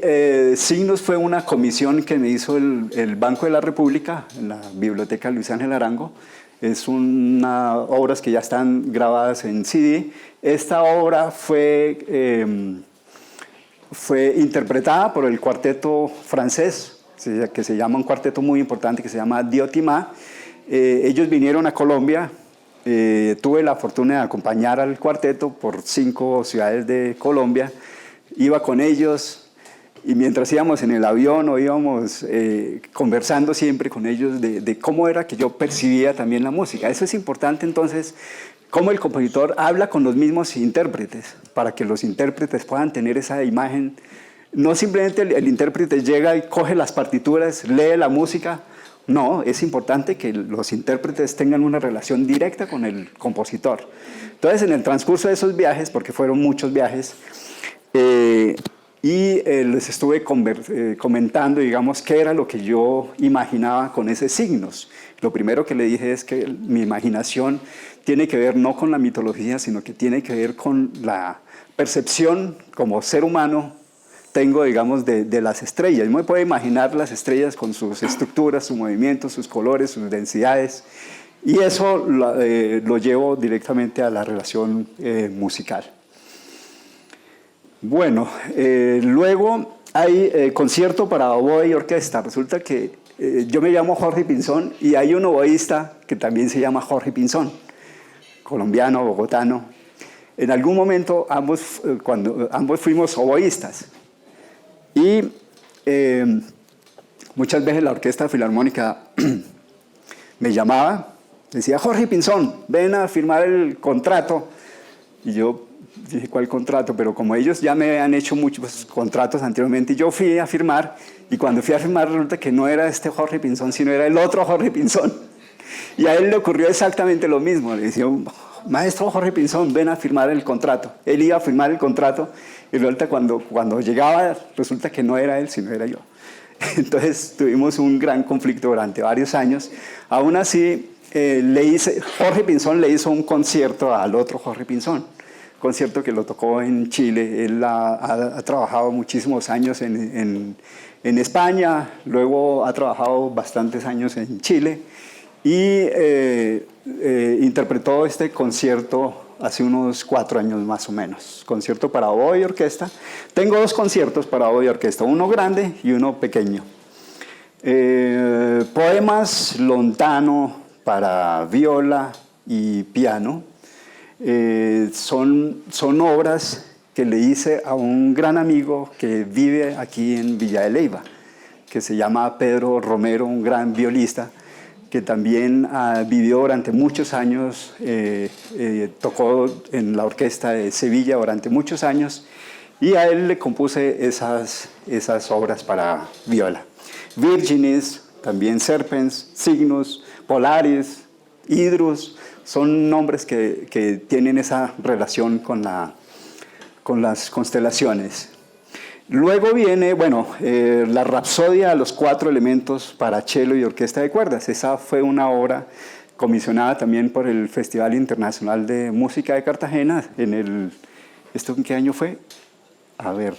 signos fue una comisión que me hizo el Banco de la República en la Biblioteca Luis Ángel Arango. Es obras que ya están grabadas en CD. Esta obra fue interpretada por el cuarteto francés, que se llama un cuarteto muy importante que se llama Diotima. Ellos vinieron a Colombia, tuve la fortuna de acompañar al cuarteto por 5 ciudades de Colombia, iba con ellos y mientras íbamos en el avión o íbamos conversando siempre con ellos de cómo era que yo percibía también la música. Eso es importante entonces, cómo el compositor habla con los mismos intérpretes, para que los intérpretes puedan tener esa imagen. No simplemente el intérprete llega y coge las partituras, lee la música No, es importante que los intérpretes tengan una relación directa con el compositor. Entonces, en el transcurso de esos viajes, porque fueron muchos viajes, les estuve comentando, digamos, qué era lo que yo imaginaba con esos signos. Lo primero que le dije es que mi imaginación tiene que ver no con la mitología, sino que tiene que ver con la percepción como ser humano tengo, digamos, de las estrellas. Uno puede imaginar las estrellas con sus estructuras, sus movimientos, sus colores, sus densidades, y eso lo llevo directamente a la relación musical. Bueno, luego hay concierto para oboe y orquesta. Resulta que yo me llamo Jorge Pinzón y hay un oboísta que también se llama Jorge Pinzón, colombiano, bogotano. En algún momento ambos fuimos oboístas. Y muchas veces la Orquesta Filarmónica me llamaba, decía, Jorge Pinzón, ven a firmar el contrato. Y yo dije, ¿cuál contrato? Pero como ellos ya me han hecho muchos contratos anteriormente, yo fui a firmar, y cuando fui a firmar resulta que no era este Jorge Pinzón, sino era el otro Jorge Pinzón. Y a él le ocurrió exactamente lo mismo. Le decía, maestro Jorge Pinzón, ven a firmar el contrato. Él iba a firmar el contrato, y resulta cuando llegaba, resulta que no era él, sino era yo. Entonces tuvimos un gran conflicto durante varios años. Aún así, Jorge Pinzón le hizo un concierto al otro Jorge Pinzón, concierto que lo tocó en Chile. Él ha trabajado muchísimos años en España, luego ha trabajado bastantes años en Chile, y interpretó este concierto hace unos 4 años más o menos, concierto para oboe y orquesta. Tengo 2 conciertos para oboe y orquesta, uno grande y uno pequeño. Poemas lontano para viola y piano. Son obras que le hice a un gran amigo que vive aquí en Villa de Leyva, que se llama Pedro Romero, un gran violista, que también vivió durante muchos años, tocó en la orquesta de Sevilla durante muchos años, y a él le compuse esas obras para viola. Virginis, también Serpens, Cygnus, Polaris, Hydrus, son nombres que tienen esa relación con las constelaciones. Luego viene, la Rapsodia a los 4 elementos para cello y orquesta de cuerdas. Esa fue una obra comisionada también por el Festival Internacional de Música de Cartagena. ¿Esto en qué año fue? A ver,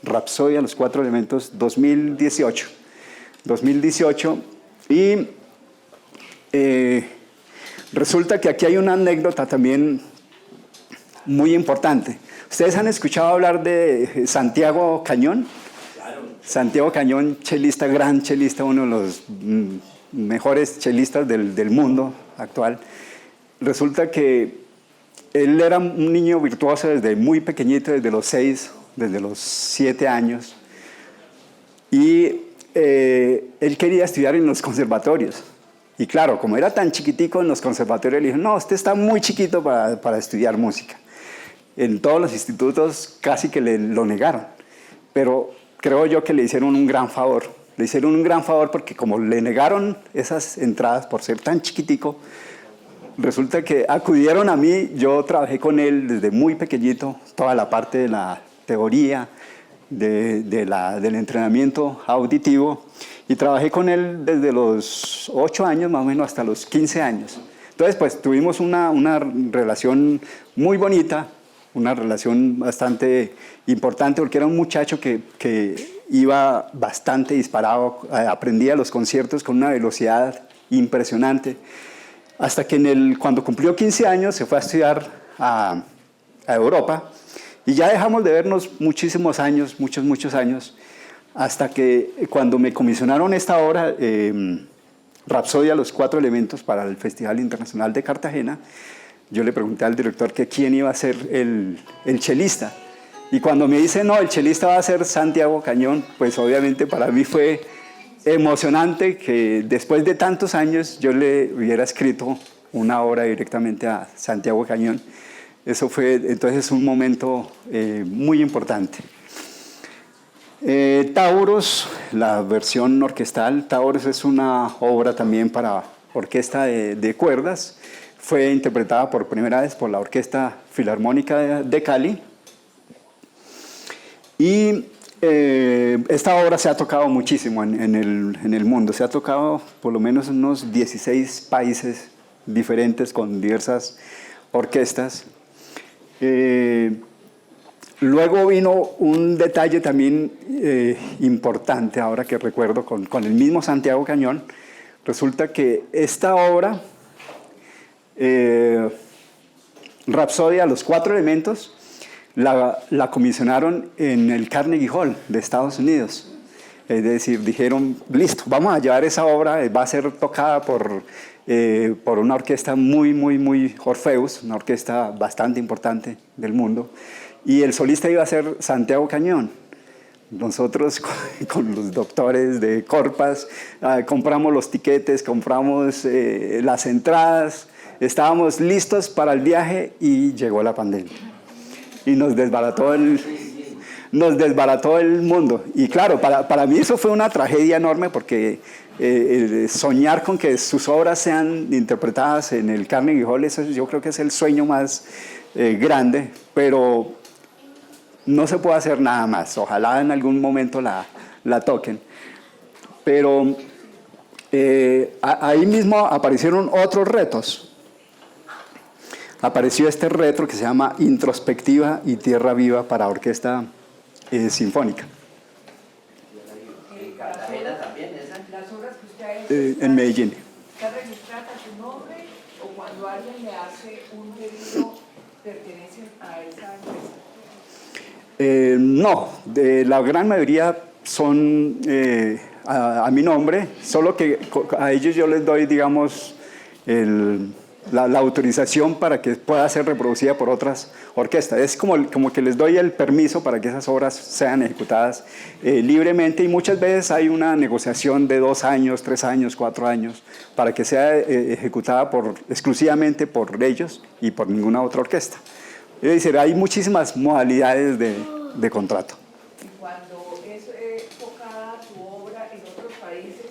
Rapsodia a los 4 elementos, 2018. Y resulta que aquí hay una anécdota también muy importante. ¿Ustedes han escuchado hablar de Santiago Cañón? Claro. Santiago Cañón, chelista, gran chelista, uno de los mejores chelistas del mundo actual. Resulta que él era un niño virtuoso desde muy pequeñito, desde los 7 años. Y él quería estudiar en los conservatorios. Y claro, como era tan chiquitico en los conservatorios, le dijo, no, usted está muy chiquito para estudiar música. En todos los institutos casi que lo negaron, pero creo yo que le hicieron un gran favor. Le hicieron un gran favor porque como le negaron esas entradas por ser tan chiquitico, resulta que acudieron a mí. Yo trabajé con él desde muy pequeñito, toda la parte de la teoría, del entrenamiento auditivo, y trabajé con él desde los 8 años más o menos hasta los 15 años. Entonces, pues tuvimos una relación muy bonita, una relación bastante importante, porque era un muchacho que iba bastante disparado, aprendía los conciertos con una velocidad impresionante, hasta que cuando cumplió 15 años se fue a estudiar a Europa, y ya dejamos de vernos muchísimos años, muchos años, hasta que cuando me comisionaron esta obra, Rapsodia a los 4 elementos para el Festival Internacional de Cartagena, yo le pregunté al director que quién iba a ser el chelista. Y cuando me dice, no, el chelista va a ser Santiago Cañón, pues obviamente para mí fue emocionante que después de tantos años yo le hubiera escrito una obra directamente a Santiago Cañón. Eso fue entonces un momento muy importante. Taurus, la versión orquestal. Taurus es una obra también para orquesta de cuerdas. Fue interpretada por primera vez por la Orquesta Filarmónica de Cali. Y esta obra se ha tocado muchísimo en el mundo. Se ha tocado por lo menos en unos 16 países diferentes con diversas orquestas. Luego vino un detalle también importante, ahora que recuerdo, con el mismo Santiago Cañón. Resulta que esta obra, Rapsodia, los 4 elementos, la comisionaron en el Carnegie Hall de Estados Unidos. Es decir, dijeron, listo, vamos a llevar esa obra, va a ser tocada por una orquesta muy Orfeus, una orquesta bastante importante del mundo, y el solista iba a ser Santiago Cañón. Nosotros con los doctores de Corpas compramos los tiquetes, compramos las entradas, estábamos listos para el viaje y llegó la pandemia. Y nos desbarató el mundo. Y claro, para mí eso fue una tragedia enorme porque soñar con que sus obras sean interpretadas en el Carnegie Hall, eso yo creo que es el sueño más grande, pero no se puede hacer nada más. Ojalá en algún momento la toquen. Pero ahí mismo aparecieron otros retos. Apareció este reto que se llama Introspectiva y Tierra Viva para orquesta sinfónica. ¿En Cartagena también esa? Las obras que usted ha hecho En Medellín. ¿está registrada su nombre o cuando alguien le hace un pedido pertenecen a esa empresa? No, la gran mayoría son a mi nombre, solo que a ellos yo les doy, digamos, la autorización para que pueda ser reproducida por otras orquestas. Es como que les doy el permiso para que esas obras sean ejecutadas libremente, y muchas veces hay una negociación de 2 años, 3 años, 4 años para que sea ejecutada exclusivamente por ellos y por ninguna otra orquesta. Es decir, hay muchísimas modalidades de contrato. Y cuando es tocada su obra en otros países,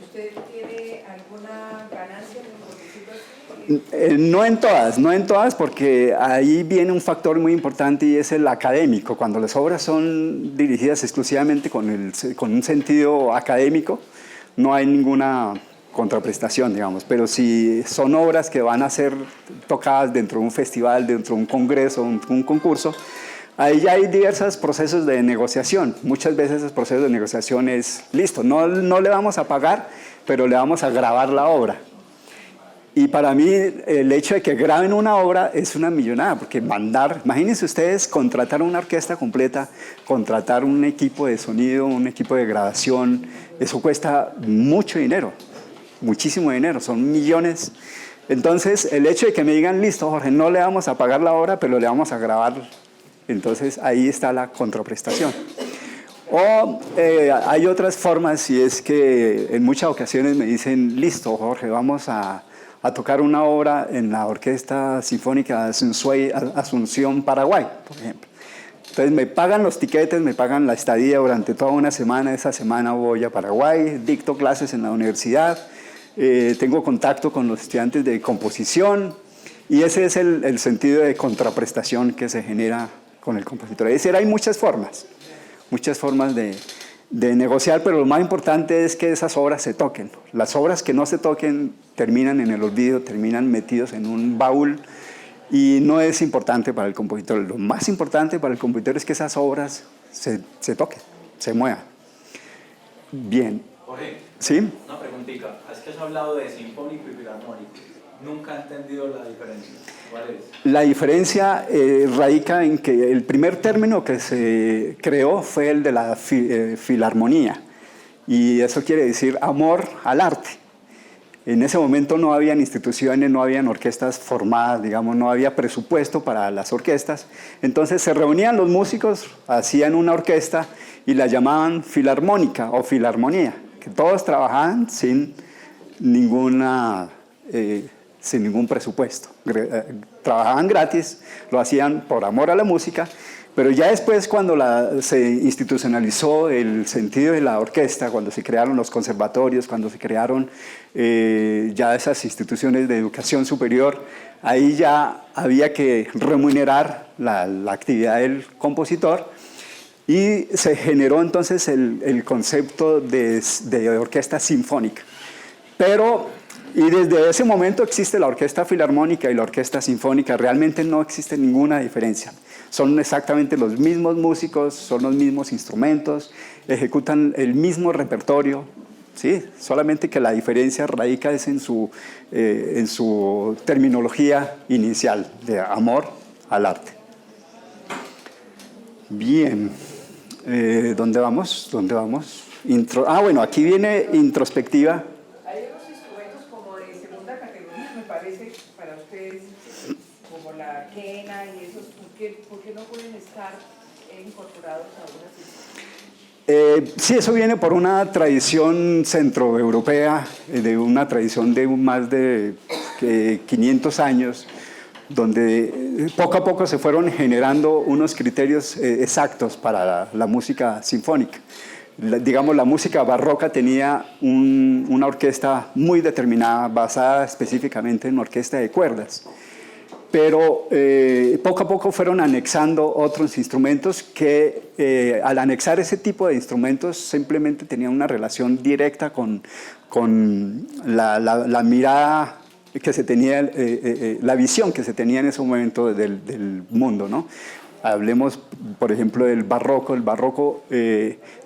¿usted tiene alguna ganancia, por decirlo así? No en todas, porque ahí viene un factor muy importante y es el académico. Cuando las obras son dirigidas exclusivamente con un sentido académico, no hay ninguna contraprestación, digamos. Pero si son obras que van a ser tocadas dentro de un festival, dentro de un congreso, un concurso, ahí ya hay diversos procesos de negociación. Muchas veces esos procesos de negociación es, listo, no le vamos a pagar, pero le vamos a grabar la obra. Y para mí el hecho de que graben una obra es una millonada, porque imagínense ustedes contratar una orquesta completa, contratar un equipo de sonido, un equipo de grabación, eso cuesta mucho dinero, muchísimo dinero, son millones. Entonces el hecho de que me digan, listo Jorge, no le vamos a pagar la obra, pero le vamos a grabar, entonces ahí está la contraprestación. O hay otras formas, y es que en muchas ocasiones me dicen, listo Jorge, vamos a tocar una obra en la Orquesta Sinfónica de Asunción, Paraguay, por ejemplo. Entonces me pagan los tiquetes, me pagan la estadía durante toda una semana. Esa semana voy a Paraguay, dicto clases en la universidad, tengo contacto con los estudiantes de composición, y ese es el sentido de contraprestación que se genera con el compositor. Es decir, hay muchas formas de negociar, pero lo más importante es que esas obras se toquen. Las obras que no se toquen terminan en el olvido, terminan metidos en un baúl, y no es importante para el compositor. Lo más importante para el compositor es que esas obras se toquen, se muevan. Bien. Jorge, ¿Sí? una preguntita. Es que has hablado de sinfónico y filarmónico. Nunca he entendido la diferencia. ¿Cuál es? La diferencia radica en que el primer término que se creó fue el de la filarmonía, y eso quiere decir amor al arte. En ese momento no habían instituciones, no habían orquestas formadas, digamos, no había presupuesto para las orquestas. Entonces se reunían los músicos, hacían una orquesta y la llamaban filarmónica o filarmonía, que todos trabajaban sin ningún presupuesto. Trabajaban gratis, lo hacían por amor a la música, Pero ya después, cuando se institucionalizó el sentido de la orquesta, cuando se crearon los conservatorios, cuando se crearon ya esas instituciones de educación superior, ahí ya había que remunerar la actividad del compositor y se generó entonces el concepto de orquesta sinfónica. Y desde ese momento existe la orquesta filarmónica y la orquesta sinfónica, realmente no existe ninguna diferencia. Son exactamente los mismos músicos, son los mismos instrumentos, ejecutan el mismo repertorio, ¿sí? Solamente que la diferencia radica es en su terminología inicial de amor al arte. Bien, ¿dónde vamos? Bueno, aquí viene introspectiva. Hay unos instrumentos como de segunda categoría, me parece, para ustedes, como la quena y esos, ¿por qué no pueden estar incorporados a una sinfonía? Sí, eso viene por una tradición centroeuropea, de una tradición de más de 500 años, donde poco a poco se fueron generando unos criterios exactos para la música sinfónica. Digamos, la música barroca tenía una orquesta muy determinada, basada específicamente en orquesta de cuerdas. Pero poco a poco fueron anexando otros instrumentos que al anexar ese tipo de instrumentos simplemente tenían una relación directa con la mirada que se tenía, la visión que se tenía en ese momento del mundo, ¿no? Hablemos, por ejemplo, del barroco. El barroco,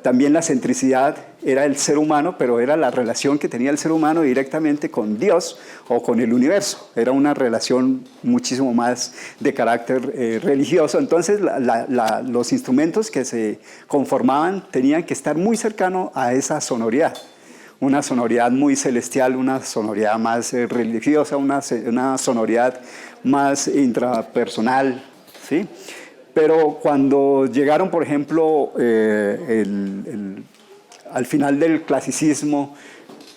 también la centricidad era el ser humano, pero era la relación que tenía el ser humano directamente con Dios o con el universo. Era una relación muchísimo más de carácter religioso. Entonces, los instrumentos que se conformaban tenían que estar muy cercanos a esa sonoridad. Una sonoridad muy celestial, una sonoridad más religiosa, una sonoridad más intrapersonal, ¿sí? Pero cuando llegaron, por ejemplo, al final del clasicismo,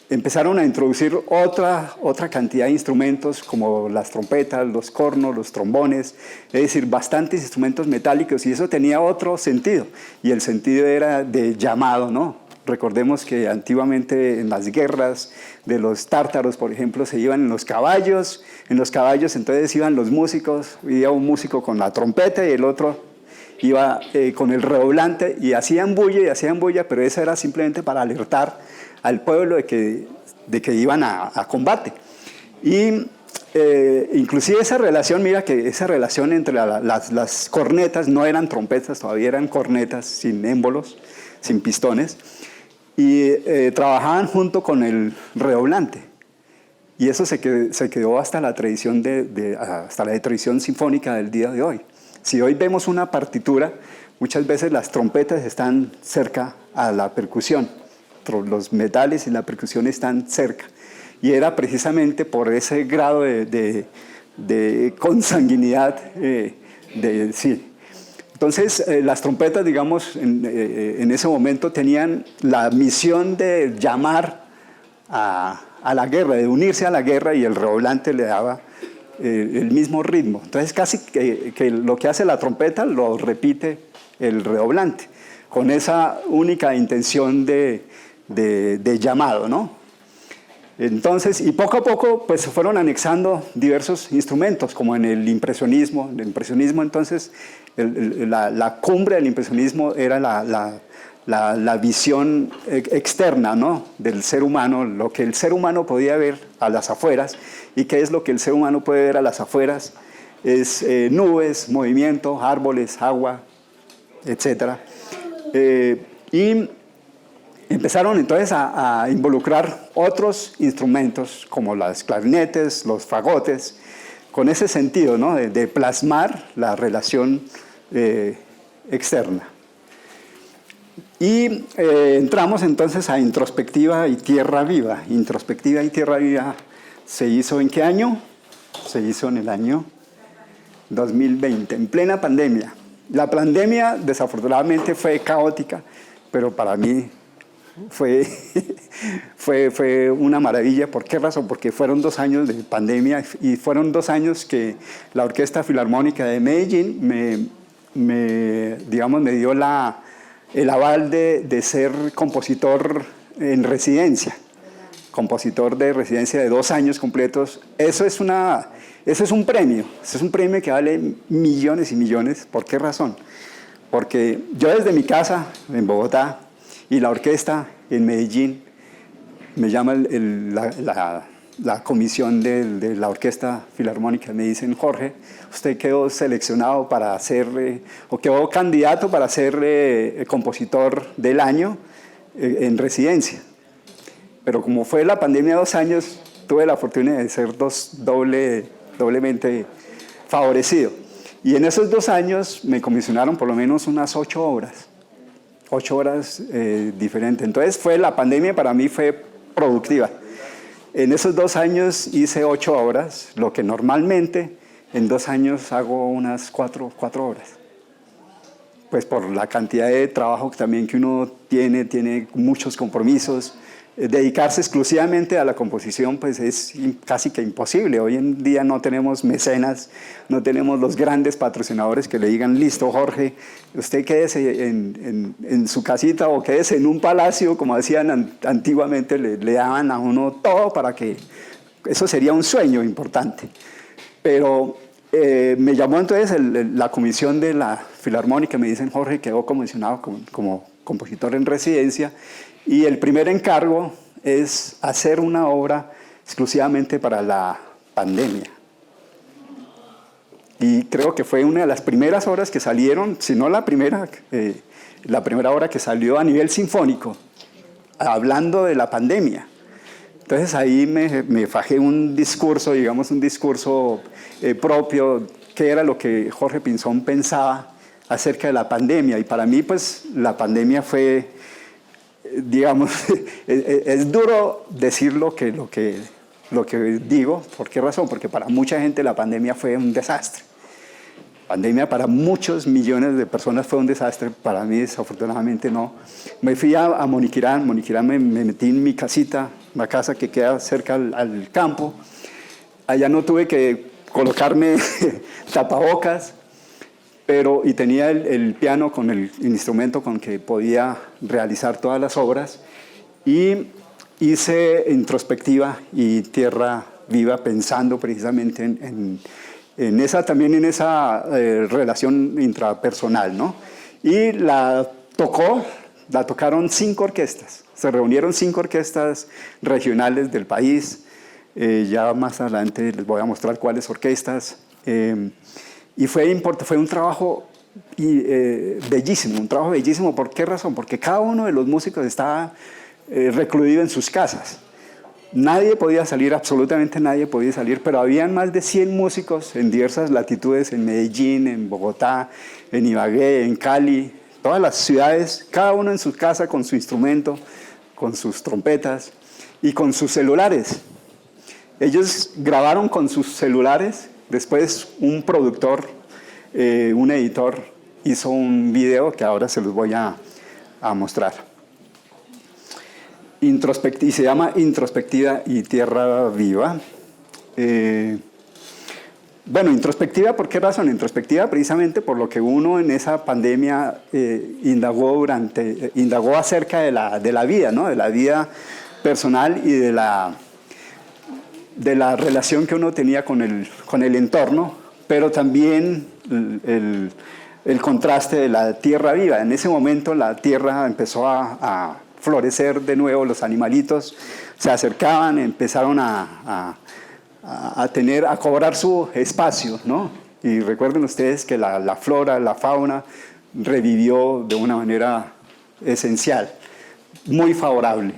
empezaron a introducir otra cantidad de instrumentos como las trompetas, los cornos, los trombones, es decir, bastantes instrumentos metálicos, y eso tenía otro sentido, y el sentido era de llamado, ¿no? Recordemos que antiguamente en las guerras de los tártaros, por ejemplo, se iban en los caballos entonces iban los músicos, iba un músico con la trompeta y el otro iba con el redoblante y hacían bulla, pero eso era simplemente para alertar al pueblo de que iban a combate. Y inclusive esa relación, mira que esa relación entre las cornetas, no eran trompetas, todavía eran cornetas sin émbolos, sin pistones, y trabajaban junto con el redoblante. Y eso se quedó hasta la tradición hasta la tradición sinfónica del día de hoy. Si hoy vemos una partitura, muchas veces las trompetas están cerca a la percusión, los metales y la percusión están cerca. Y era precisamente por ese grado de consanguinidad, sí. Entonces, las trompetas, digamos, en ese momento tenían la misión de llamar a la guerra, de unirse a la guerra, y el redoblante le daba el mismo ritmo. Entonces, casi que lo que hace la trompeta lo repite el redoblante, con esa única intención de llamado, ¿no? Entonces, y poco a poco pues se fueron anexando diversos instrumentos, como en el impresionismo. El impresionismo, entonces, la cumbre del impresionismo era la visión externa, ¿no?, del ser humano, lo que el ser humano podía ver a las afueras. ¿Y qué es lo que el ser humano puede ver a las afueras? Es nubes, movimiento, árboles, agua, etc. Y empezaron entonces a involucrar otros instrumentos como las clarinetes, los fagotes, con ese sentido, ¿no?, de plasmar la relación externa. Y entramos entonces a Introspectiva y Tierra Viva. Introspectiva y Tierra Viva se hizo ¿en qué año? Se hizo en el año 2020, en plena pandemia. La pandemia desafortunadamente fue caótica, pero para mí fue una maravilla. ¿Por qué razón? Porque fueron 2 años de pandemia y fueron 2 años que la Orquesta Filarmónica de Medellín me digamos, me dio el aval de ser compositor en residencia, compositor de residencia de 2 años completos. Eso es un premio que vale millones y millones. ¿Por qué razón? Porque yo desde mi casa en Bogotá y la orquesta en Medellín, me llama la comisión de la Orquesta Filarmónica, me dicen: Jorge, usted quedó seleccionado para ser, o quedó candidato para ser compositor del año en residencia. Pero como fue la pandemia 2 años, tuve la fortuna de ser doblemente favorecido. Y en esos 2 años me comisionaron por lo menos unas 8 obras. 8 horas diferentes. Entonces la pandemia para mí fue productiva. En esos 2 años hice 8 obras, lo que normalmente en 2 años hago unas 4 horas. Pues por la cantidad de trabajo también que uno tiene muchos compromisos. Dedicarse exclusivamente a la composición pues es casi que imposible. Hoy en día no tenemos mecenas, no tenemos los grandes patrocinadores que le digan: listo, Jorge, usted quédese en su casita o quédese en un palacio, como decían antiguamente, le daban a uno todo para que... Eso sería un sueño importante. Pero me llamó entonces la comisión de la Filarmónica, me dicen: Jorge, quedó comisionado como compositor en residencia. Y el primer encargo es hacer una obra exclusivamente para la pandemia. Y creo que fue una de las primeras obras que salieron, si no la primera obra que salió a nivel sinfónico, hablando de la pandemia. Entonces ahí me fajé un discurso, digamos un discurso propio, que era lo que Jorge Pinzón pensaba acerca de la pandemia. Y para mí pues la pandemia fue... digamos, es duro decir lo que digo. ¿Por qué razón? Porque para mucha gente la pandemia fue un desastre. La pandemia para muchos millones de personas fue un desastre. Para mí, desafortunadamente, no. Me fui a Moniquirán. Moniquirán me metí en mi casita, una casa que queda cerca al campo. Allá no tuve que colocarme tapabocas. Y tenía el piano con el instrumento con que podía realizar todas las obras, y hice introspectiva y tierra viva pensando precisamente en esa relación intrapersonal, ¿no? Y la tocaron 5 orquestas, se reunieron 5 orquestas regionales del país. Ya más adelante les voy a mostrar cuáles orquestas. Y fue un trabajo bellísimo, un trabajo bellísimo. ¿Por qué razón? Porque cada uno de los músicos estaba recluido en sus casas. Nadie podía salir, absolutamente nadie podía salir, pero habían más de 100 músicos en diversas latitudes, en Medellín, en Bogotá, en Ibagué, en Cali, todas las ciudades, cada uno en su casa con su instrumento, con sus trompetas y con sus celulares. Ellos grabaron con sus celulares. Después un productor, un editor, hizo un video que ahora se los voy a mostrar. Y se llama Introspectiva y Tierra Viva. Bueno, introspectiva, ¿por qué razón? Introspectiva precisamente por lo que uno en esa pandemia indagó acerca de la vida, ¿no? De la vida personal y de la relación que uno tenía con el entorno, pero también el contraste de la tierra viva. En ese momento la tierra empezó a florecer de nuevo, los animalitos se acercaban, empezaron a cobrar su espacio, ¿no? Y recuerden ustedes que la flora, la fauna revivió de una manera esencial, muy favorable.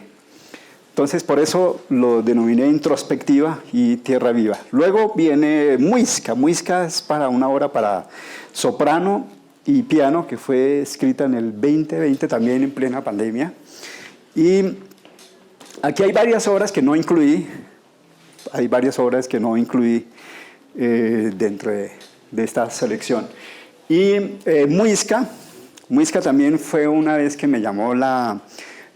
Entonces, por eso lo denominé introspectiva y tierra viva. Luego viene Muisca. Muisca es una obra para soprano y piano que fue escrita en el 2020, también en plena pandemia. Y aquí hay varias obras que no incluí. Dentro de esta selección. Y Muisca también fue una vez que me llamó la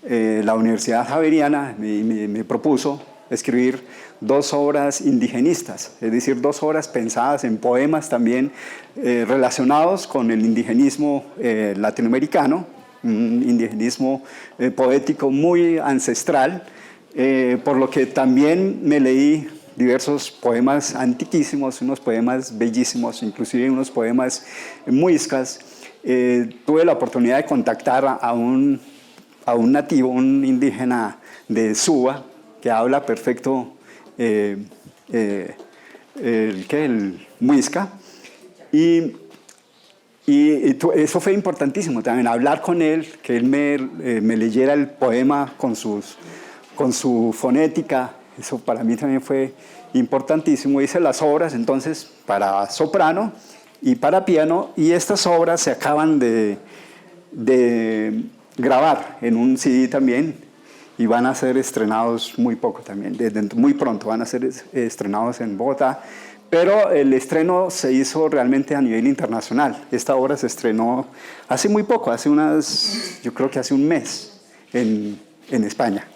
Universidad Javeriana, me propuso escribir 2 obras indigenistas, es decir, 2 obras pensadas en poemas también relacionados con el indigenismo latinoamericano, un indigenismo poético muy ancestral, por lo que también me leí diversos poemas antiquísimos, unos poemas bellísimos, inclusive unos poemas muiscas. Tuve la oportunidad de contactar a un nativo, un indígena de Suba, que habla perfecto el muisca, y eso fue importantísimo también, hablar con él, que él me leyera el poema con su fonética. Eso para mí también fue importantísimo. Hice las obras entonces para soprano y para piano, y estas obras se acaban de grabar en un CD también, y van a ser estrenados muy pronto van a ser estrenados en Bogotá, pero el estreno se hizo realmente a nivel internacional. Esta obra se estrenó hace muy poco, yo creo que hace un mes en España.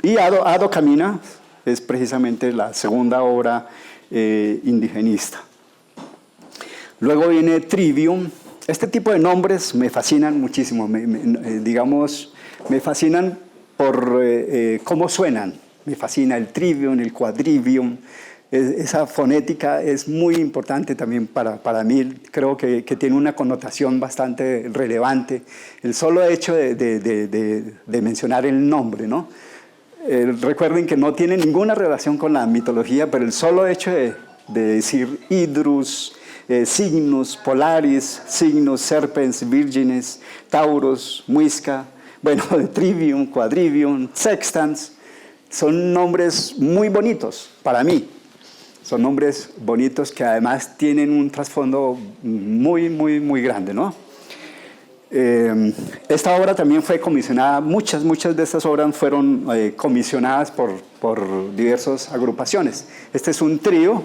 Y Ado Camina es precisamente la segunda obra indigenista. Luego viene Trivium. Este tipo de nombres me fascinan muchísimo, me fascinan por cómo suenan. Me fascina el trivium, el quadrivium. Esa fonética es muy importante también para mí. Creo que tiene una connotación bastante relevante. El solo hecho de mencionar el nombre, ¿no? Recuerden que no tiene ninguna relación con la mitología, pero el solo hecho de decir Hydrus, Cygnus, Polaris, Cygnus, Serpens, Vírgenes, Taurus, Muisca, bueno, Trivium, Quadrivium, Sextans, son nombres muy bonitos para mí. Son nombres bonitos que además tienen un trasfondo muy, muy, muy grande, ¿no? Esta obra también fue comisionada, muchas de estas obras fueron comisionadas por diversas agrupaciones. Este es un trío.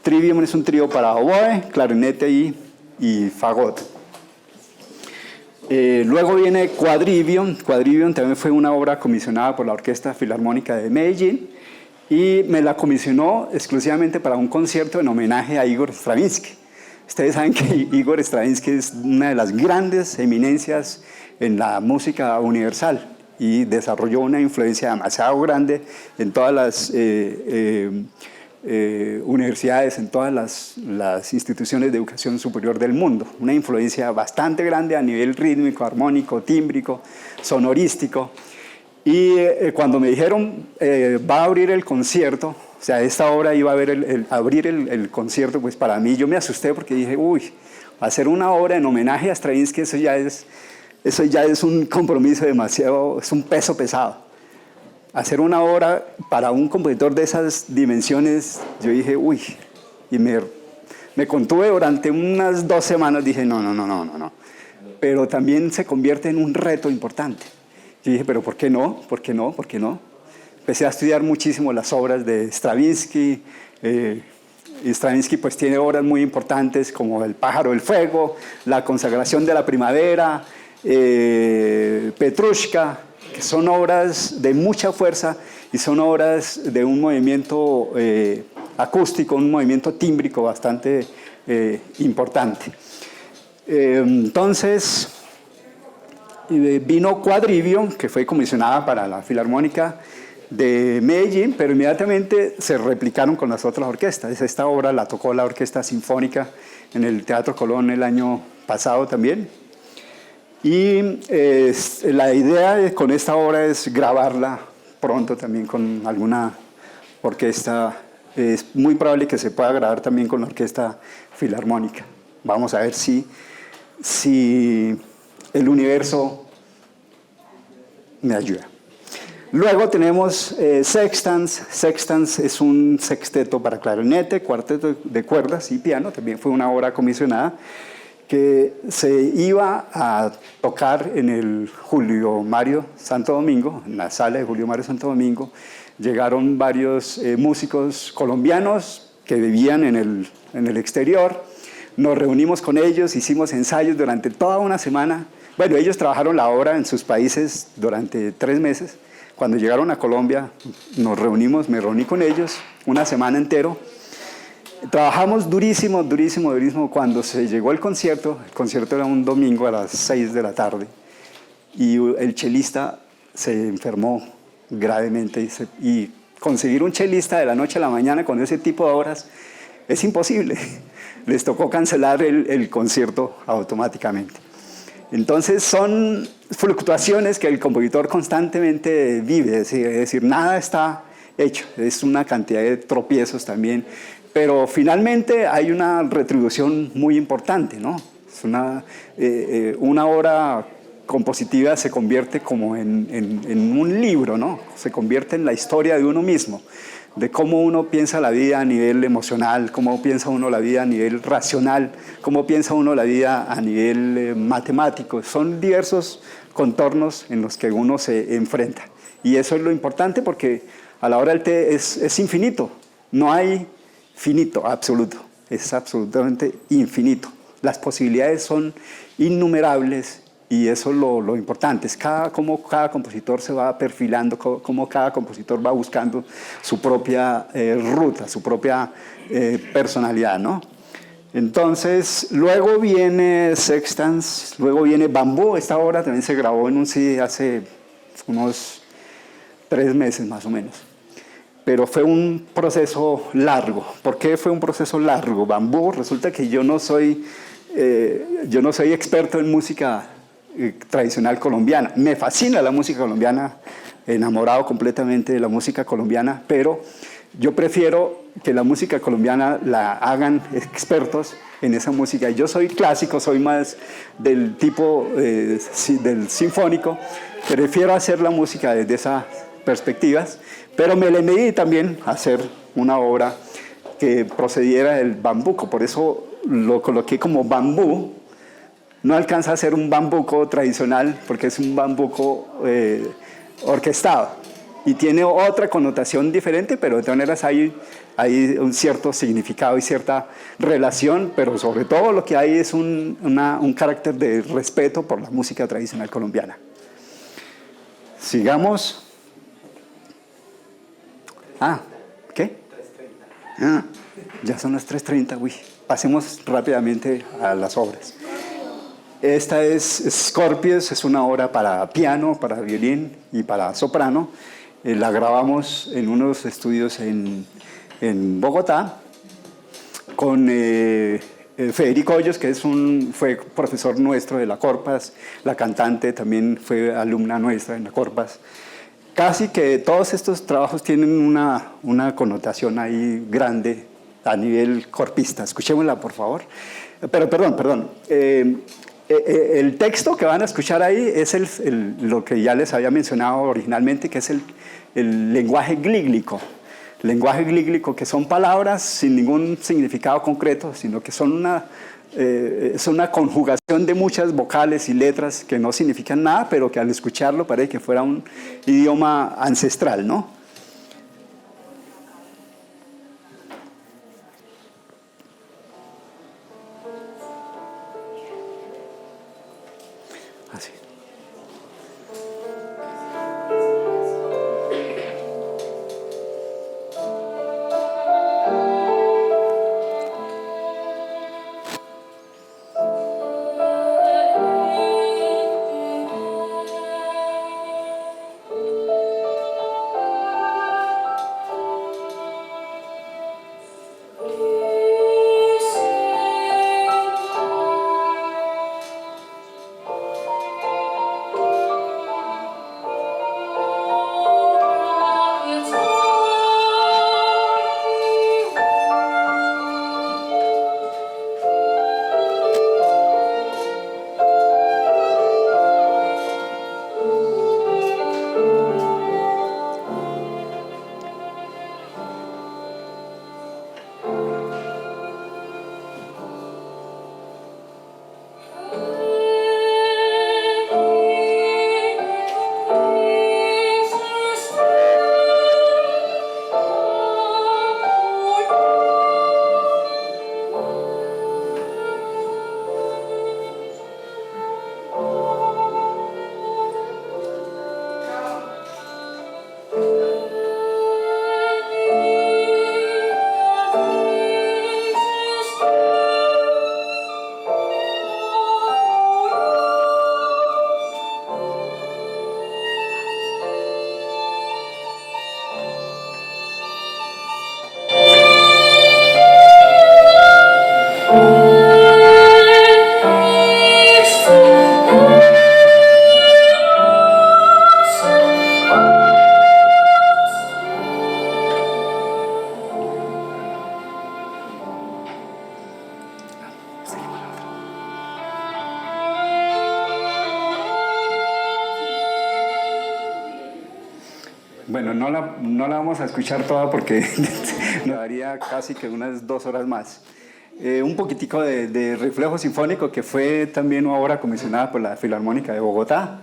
Trivium es un trío para oboe, clarinete y fagot. Luego viene Quadrivium. Quadrivium también fue una obra comisionada por la Orquesta Filarmónica de Medellín, y me la comisionó exclusivamente para un concierto en homenaje a Igor Stravinsky. Ustedes saben que Igor Stravinsky es una de las grandes eminencias en la música universal y desarrolló una influencia demasiado grande en todas las universidades, en todas las instituciones de educación superior del mundo. Una influencia bastante grande a nivel rítmico, armónico, tímbrico, sonorístico. Y cuando me dijeron, va a abrir el concierto, o sea, esta obra iba a abrir el concierto, pues para mí yo me asusté porque dije, uy, hacer una obra en homenaje a Stravinsky, eso ya es un compromiso demasiado, es un peso pesado. Hacer una obra para un compositor de esas dimensiones, yo dije, uy, y me contuve durante unas 2 semanas, dije, no. Pero también se convierte en un reto importante. Yo dije, pero ¿por qué no? Empecé a estudiar muchísimo las obras de Stravinsky. Y Stravinsky pues tiene obras muy importantes como El pájaro del fuego, La consagración de la primavera, Petrushka, que son obras de mucha fuerza y son obras de un movimiento acústico, un movimiento tímbrico bastante importante. Entonces vino Quadrivium, que fue comisionada para la Filarmónica de Medellín, pero inmediatamente se replicaron con las otras orquestas. Esta obra la tocó la Orquesta Sinfónica en el Teatro Colón el año pasado también. Y la idea con esta obra es grabarla pronto también con alguna orquesta. Es muy probable que se pueda grabar también con la Orquesta Filarmónica. Vamos a ver si el universo me ayuda. Luego tenemos Sextans. Sextans es un sexteto para clarinete, cuarteto de cuerdas y piano. También fue una obra comisionada que se iba a tocar en el Julio Mario Santo Domingo, en la sala de Julio Mario Santo Domingo. Llegaron varios músicos colombianos que vivían en el exterior, nos reunimos con ellos, hicimos ensayos durante toda una semana. Bueno, ellos trabajaron la obra en sus países durante 3 meses. Cuando llegaron a Colombia, nos reunimos, me reuní con ellos una semana entero. Trabajamos durísimo, durísimo, durísimo. Cuando se llegó el concierto era un domingo a las 6 de la tarde, y el chelista se enfermó gravemente, y conseguir un chelista de la noche a la mañana con ese tipo de obras es imposible. Les tocó cancelar el concierto automáticamente. Entonces son fluctuaciones que el compositor constantemente vive, es decir, nada está hecho, es una cantidad de tropiezos también, pero finalmente hay una retribución muy importante, ¿no? Es una obra compositiva se convierte como en un libro, ¿no? Se convierte en la historia de uno mismo, de cómo uno piensa la vida a nivel emocional, cómo piensa uno la vida a nivel racional, cómo piensa uno la vida a nivel matemático. Son diversos contornos en los que uno se enfrenta. Y eso es lo importante, porque a la hora del té es infinito. No hay finito absoluto, es absolutamente infinito. Las posibilidades son innumerables. Y eso es lo importante, es cómo cada compositor se va perfilando, cómo cada compositor va buscando su propia ruta, su propia personalidad, ¿no? Entonces, luego viene Sextans, luego viene Bambú. Esta obra también se grabó en un CD hace unos 3 meses más o menos. Pero fue un proceso largo. ¿Por qué fue un proceso largo? Bambú, resulta que yo no soy experto en música tradicional colombiana. Me fascina la música colombiana, enamorado completamente de la música colombiana, pero yo prefiero que la música colombiana la hagan expertos en esa música. Yo soy clásico, soy más del tipo del sinfónico, prefiero hacer la música desde esas perspectivas, pero me le medí también a hacer una obra que procediera del bambuco, por eso lo coloqué como bambú. No alcanza a ser un bambuco tradicional porque es un bambuco orquestado y tiene otra connotación diferente, pero de todas maneras hay un cierto significado y cierta relación, pero sobre todo lo que hay es un carácter de respeto por la música tradicional colombiana. Sigamos. ¿Qué? Ya son las 3:30, uy. Pasemos rápidamente a las obras. Esta es Scorpius, es una obra para piano, para violín y para soprano. La grabamos en unos estudios en Bogotá con Federico Hoyos, que fue profesor nuestro de la Corpas. La cantante también fue alumna nuestra en la Corpas. Casi que todos estos trabajos tienen una connotación ahí grande a nivel corpista. Escuchémosla, por favor. Pero, perdón. El texto que van a escuchar ahí es lo que ya les había mencionado originalmente, que es el lenguaje glíglico. Lenguaje glíglico, que son palabras sin ningún significado concreto, sino que son una conjugación de muchas vocales y letras que no significan nada, pero que al escucharlo parece que fuera un idioma ancestral, ¿no? Así. Bueno, no la vamos a escuchar toda porque nos daría casi que unas 2 horas más. Un poquitico de Reflejo Sinfónico, que fue también una obra comisionada por la Filarmónica de Bogotá.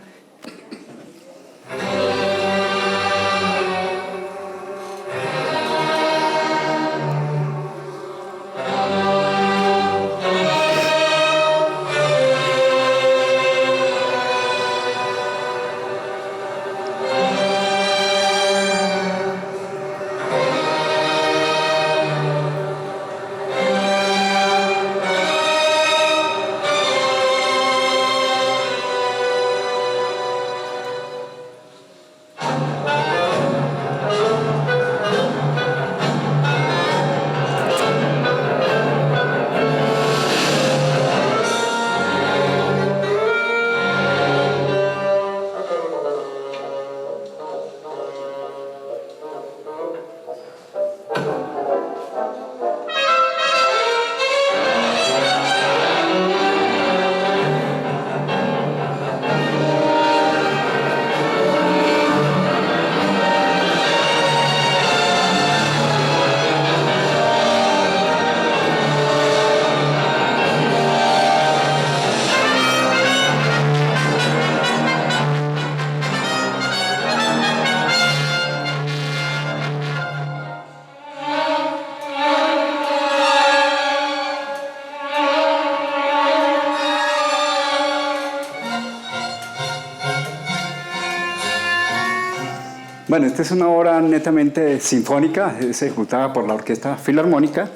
Bueno, esta es una obra netamente sinfónica, es ejecutada por la Orquesta Filarmónica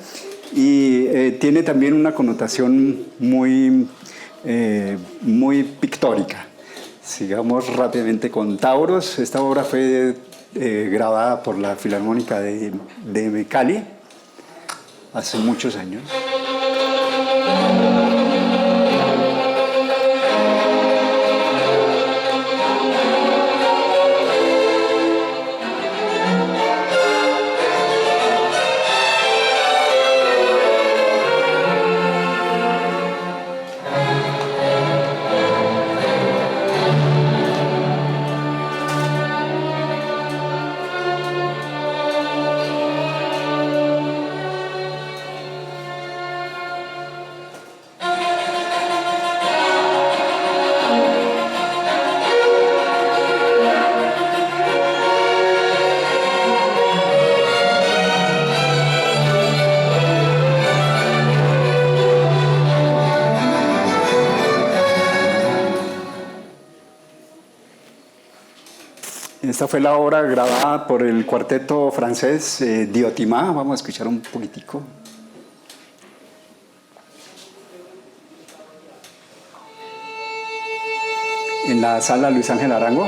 y tiene también una connotación muy pictórica. Sigamos rápidamente con Tauros. Esta obra fue grabada por la Filarmónica de Cali hace muchos años. Esta fue la obra grabada por el cuarteto francés Diotima. Vamos a escuchar un poquitico. En la sala Luis Ángel Arango.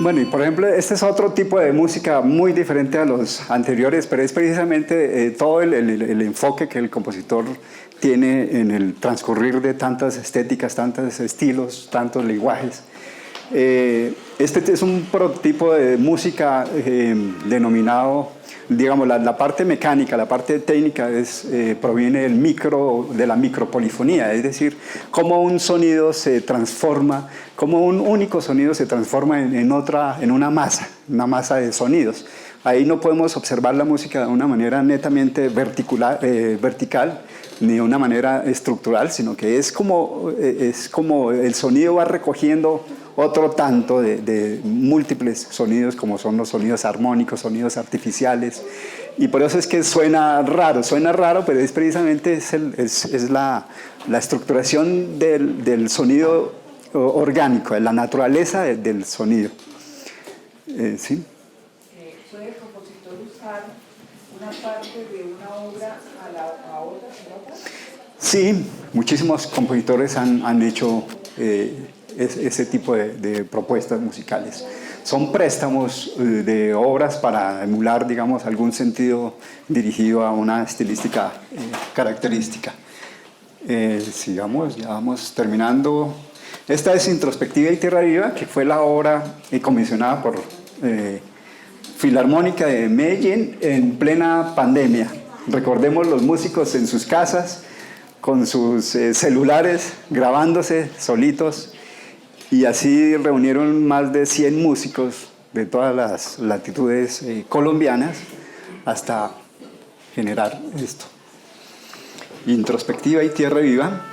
Bueno, y por ejemplo, este es otro tipo de música muy diferente a los anteriores, pero es precisamente todo el enfoque que el compositor tiene en el transcurrir de tantas estéticas, tantos estilos, tantos lenguajes. Este es un prototipo de música denominado, digamos, la parte mecánica, la parte técnica proviene de la micropolifonía, es decir, cómo un sonido se transforma, cómo un único sonido se transforma en una masa de sonidos. Ahí no podemos observar la música de una manera netamente vertical, ni de una manera estructural, sino que es como el sonido va recogiendo otro tanto de múltiples sonidos, como son los sonidos armónicos, sonidos artificiales, y por eso es que suena raro, pero es precisamente la estructuración del sonido orgánico, de la naturaleza del sonido. ¿Sí? ¿Puede el compositor usar una parte de una obra a otra, en otra? Sí, muchísimos compositores han hecho ese tipo de propuestas musicales. Son préstamos de obras para emular, digamos, algún sentido dirigido a una estilística característica. Sigamos, ya vamos terminando. Esta es Introspectiva y Tierra Viva, que fue la obra comisionada por Filarmónica de Medellín en plena pandemia. Recordemos los músicos en sus casas, con sus celulares, grabándose solitos, y así reunieron más de 100 músicos de todas las latitudes colombianas hasta generar esto. Introspectiva y Tierra Viva.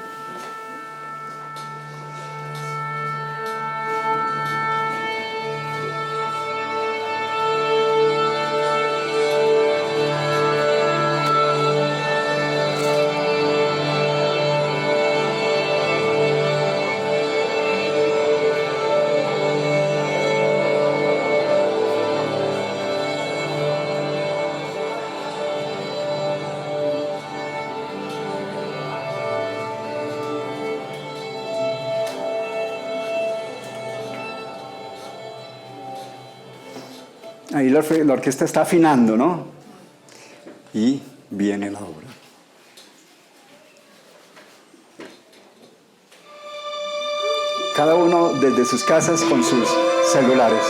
Ahí la orquesta está afinando, ¿no? Y viene la obra. Cada uno desde sus casas con sus celulares.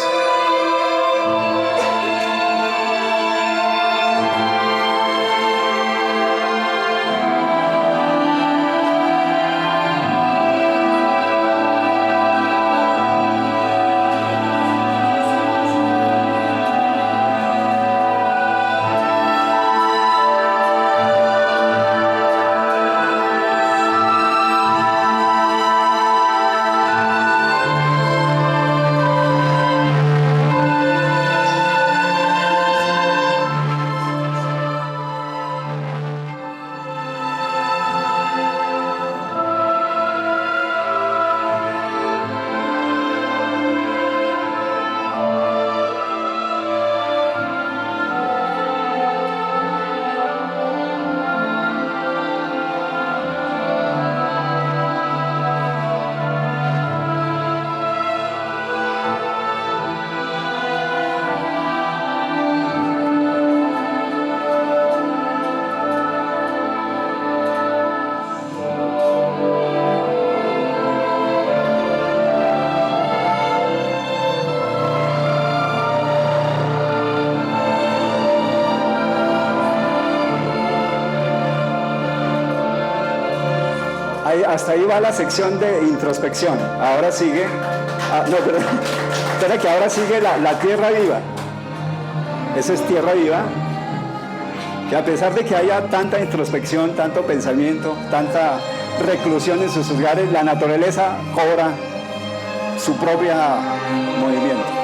Hasta ahí va la sección de introspección. Ahora sigue... espera que ahora sigue la Tierra Viva. Eso es Tierra Viva. Que a pesar de que haya tanta introspección, tanto pensamiento, tanta reclusión en sus hogares, la naturaleza cobra su propia movimiento.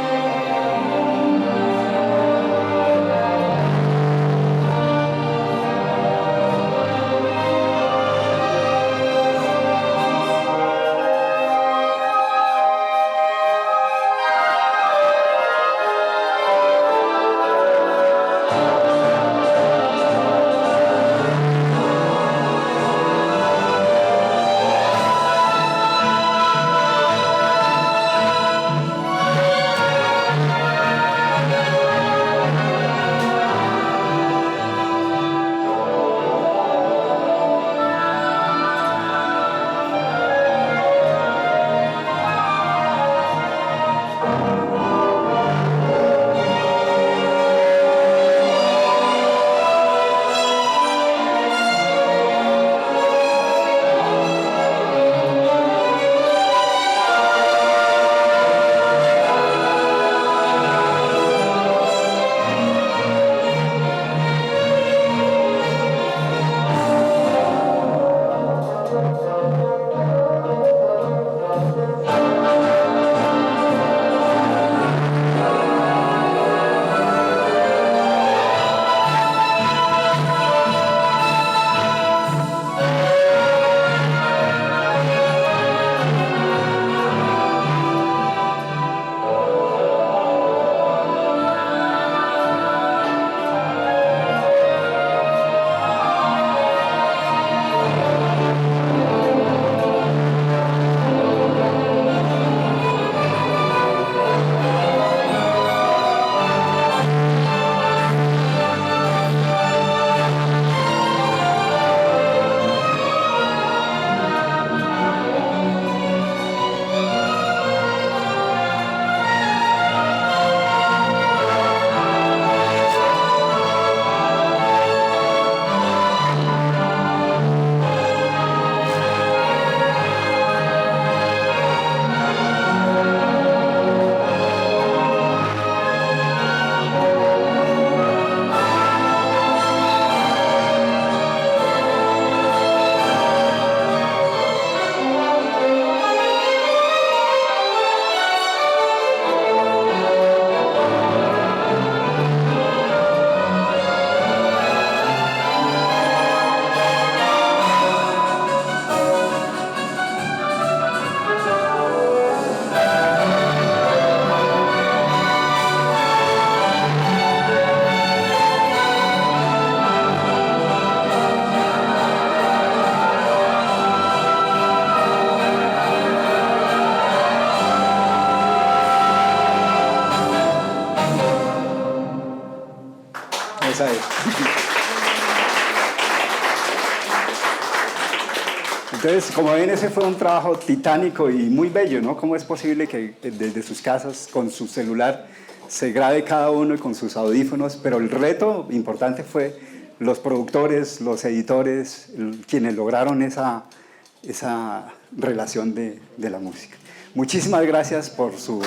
Entonces, como ven, ese fue un trabajo titánico y muy bello, ¿no? ¿Cómo es posible que desde sus casas, con su celular, se grabe cada uno y con sus audífonos? Pero el reto importante fue los productores, los editores, quienes lograron esa relación de la música. Muchísimas gracias por su...